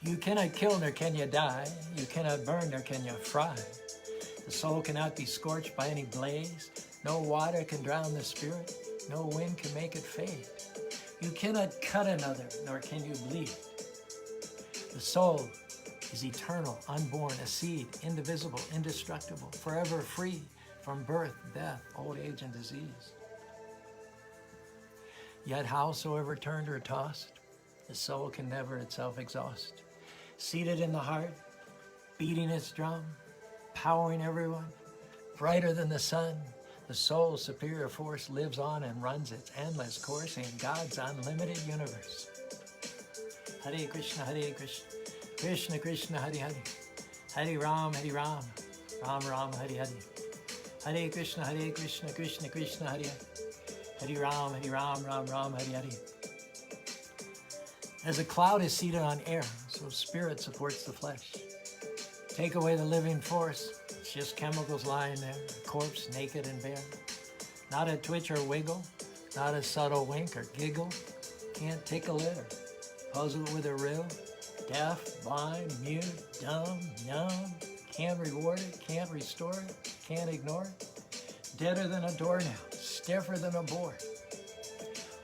You cannot kill nor can you die. You cannot burn nor can you fry. The soul cannot be scorched by any blaze. No water can drown the spirit. No wind can make it fade. You cannot cut another, nor can you bleed. The soul is eternal, unborn, a seed, indivisible, indestructible, forever free from birth, death, old age, and disease. Yet howsoever turned or tossed, the soul can never itself exhaust. Seated in the heart, beating its drum, powering everyone, brighter than the sun, the soul's superior force lives on and runs its endless course in God's unlimited universe. Hare Krishna, Krishna Krishna, Hare Hare. Hare Rama, Rama Rama, Hare Hare. Hare Krishna, Krishna Krishna, Hare Hare. Hare Rama, Rama Rama, Hare Hare. As a cloud is seated on air, so spirit supports the flesh. Take away the living force, it's just chemicals lying there, a corpse naked and bare. Not a twitch or wiggle, not a subtle wink or giggle. Can't tickle it or puzzle it with a rill. Deaf, blind, mute, dumb, numb. Can't reward it, can't restore it, can't ignore it. Deader than a doornail, stiffer than a board.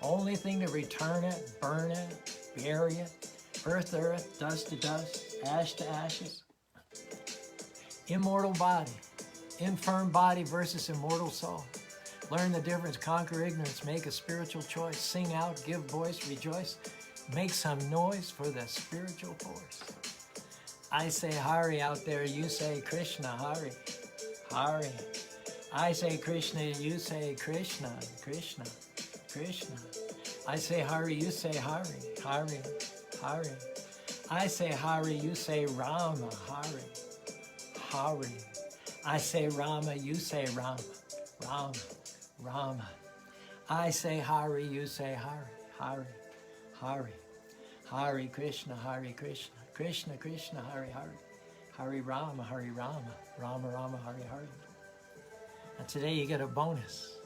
Only thing to return it, burn it, bury it. Earth to earth, dust to dust, ash to ashes. Immortal body, infirm body versus immortal soul. Learn the difference, conquer ignorance, make a spiritual choice. Sing out, give voice, rejoice. Make some noise for the spiritual force. I say Hari out there, you say Krishna, Hari, Hari. I say Krishna, you say Krishna, Krishna, Krishna. I say Hari, you say Hari, Hari, Hari. I say Hari, you say Rama, Hari, Hari. I say Rama, you say Rama, Rama, Rama. I say Hari, you say Hari, Hari, Hari. Hari Krishna, Krishna Krishna, Hari Hari. Hari Rama, Rama Rama, Hari Hari. And today you get a bonus.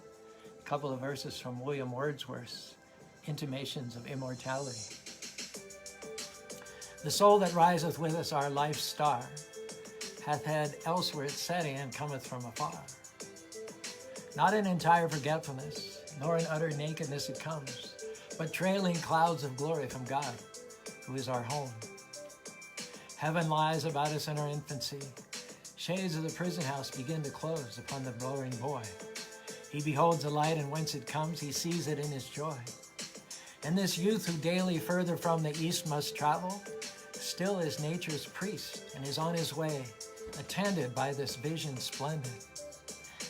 A couple of verses from William Wordsworth's Intimations of Immortality. The soul that riseth with us, our life's star, hath had elsewhere its setting and cometh from afar. Not in entire forgetfulness, nor in utter nakedness it comes, but trailing clouds of glory from God, who is our home. Heaven lies about us in our infancy. Shades of the prison house begin to close upon the blowing boy. He beholds the light, and whence it comes, he sees it in his joy. And this youth who daily further from the east must travel, still is nature's priest and is on his way, attended by this vision splendid.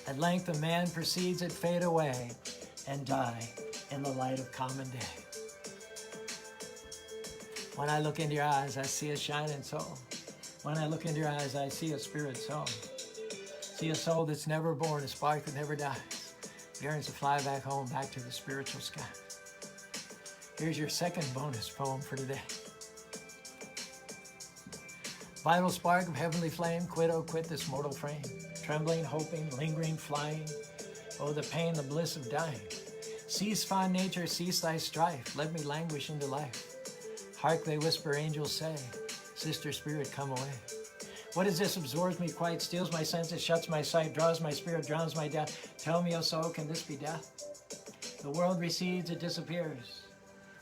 At length a man perceives it fade away and die in the light of common day. When I look into your eyes, I see a shining soul. When I look into your eyes, I see a spirit soul. See a soul that's never born, a spark that never dies, yearns to fly back home, back to the spiritual sky. Here's your second bonus poem for today. Vital spark of heavenly flame, quit, oh quit this mortal frame. Trembling, hoping, lingering, flying. Oh, the pain, the bliss of dying. Cease fond nature, cease thy strife. Let me languish into life. Hark, they whisper, angels say, sister spirit, come away. What is this absorbs me quite, steals my senses, shuts my sight, draws my spirit, drowns my death? Tell me, O soul, can this be death? The world recedes, it disappears.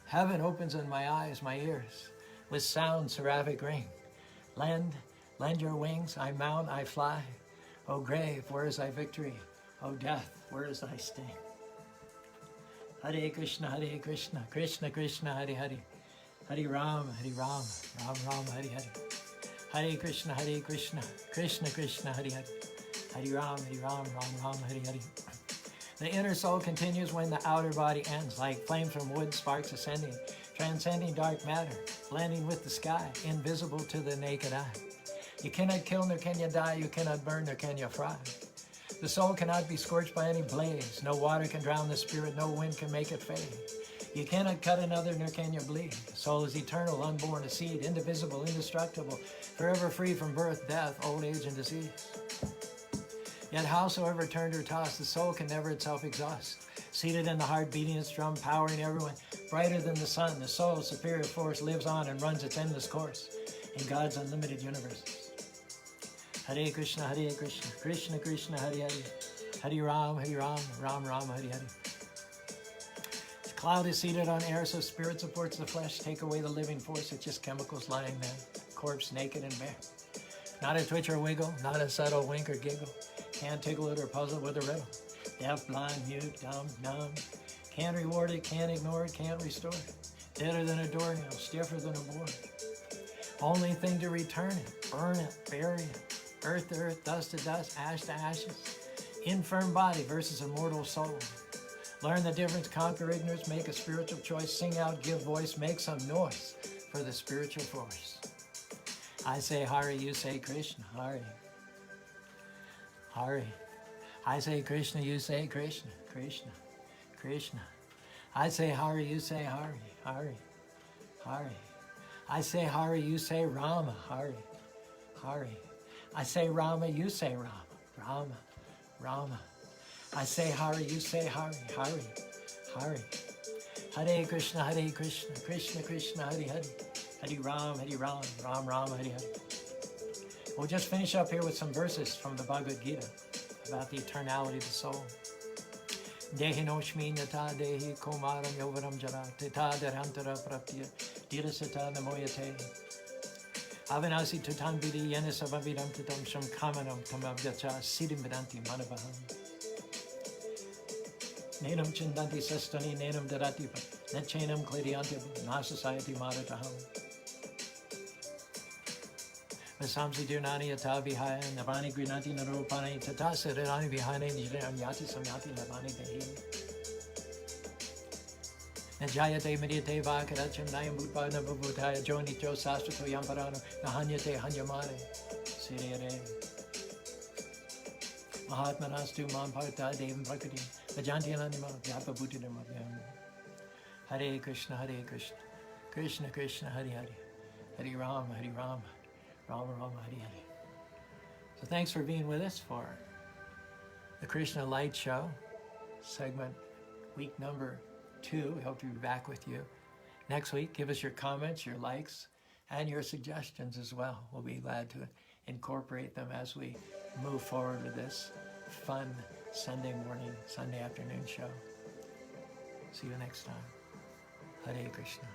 Heaven opens in my eyes, my ears. With sound, seraphic ring. Lend your wings, I mount, I fly. O grave, where is thy victory? O death, where is thy sting? Hare Krishna, Krishna Krishna, Hare Hare. Hare Ram, Ram Ram, Hare Hare. Hare Krishna, Krishna Krishna, Hare Hare. Hare Ram, Ram Ram, Hare Hare. The inner soul continues when the outer body ends, like flame from wood, sparks ascending, transcending dark matter, blending with the sky, invisible to the naked eye. You cannot kill, nor can you die, you cannot burn, nor can you fry. The soul cannot be scorched by any blaze, no water can drown the spirit, no wind can make it fade. You cannot cut another, nor can you bleed. The soul is eternal, unborn, a seed, indivisible, indestructible, forever free from birth, death, old age, and disease. Yet howsoever turned or tossed, the soul can never itself exhaust. Seated in the heart, beating its drum, powering everyone, brighter than the sun, the soul's superior force lives on and runs its endless course in God's unlimited universes. Hare Krishna, Krishna Krishna, Hare Hare. Hare Ram, Ram Ram, Hare Hare. The cloud is seated on air, so spirit supports the flesh. Take away the living force, it's just chemicals lying there, corpse naked and bare. Not a twitch or wiggle, not a subtle wink or giggle. Can't tickle it or puzzle with a riddle. Deaf, blind, mute, dumb, numb. Can't reward it, can't ignore it, can't restore it. Deader than a doornail, stiffer than a board. Only thing to return it, burn it, bury it. Earth to earth, dust to dust, ash to ashes. Infirm body versus immortal soul. Learn the difference, conquer ignorance, make a spiritual choice, sing out, give voice, make some noise for the spiritual force. I say Hare, you say Krishna, Hare. Hare. I say Krishna, you say Krishna, Krishna, Krishna. I say Hare, you say Hare, Hare, Hare. I say Hare, you say Rama, Hare, Hare. I say Rama, you say Rama, Rama, Rama. I say Hare, you say Hare, Hare, Hare. Hare Krishna, Krishna Krishna, Hare Hare. Hare Ram, Ram Ram, Hare Hare. We'll just finish up here with some verses from the Bhagavad Gita about the eternality of the soul. Dehi noshmin yata dehi komaram yovaram jara teta derantara praptiya dirasata namoyate. Avinasi tutan vidi yenisavavidam tutam sham kamanam tamavyacha siddhim vedanti manavaham. Nenam chindanti sastani nenam darati nechenam kledianti nasasayati marataham. Vasamsi dirnani yata vihaya navani grinati narupani tata sarirani vihane nijanyati samyati navani dehi. Najayate mediate vakaracham nayam bhutpada bhutaya joni jo sastrato yamparano nahanyate hanyamare sirere. Mahatma nastu mam bharta devam prakati vajanti ananima vyapa bhutidam abhyam. Hare Krishna, Krishna Krishna, Hare Hare. Hare Ram, Ram Ram, Hare Hare. So thanks for being with us for the Krishna Lite Show, segment week number 2. We hope to be back with you next week. Give us your comments, your likes, and your suggestions as well. We'll be glad to incorporate them as we move forward with this fun Sunday morning, Sunday afternoon show. See you next time. Hare Krishna.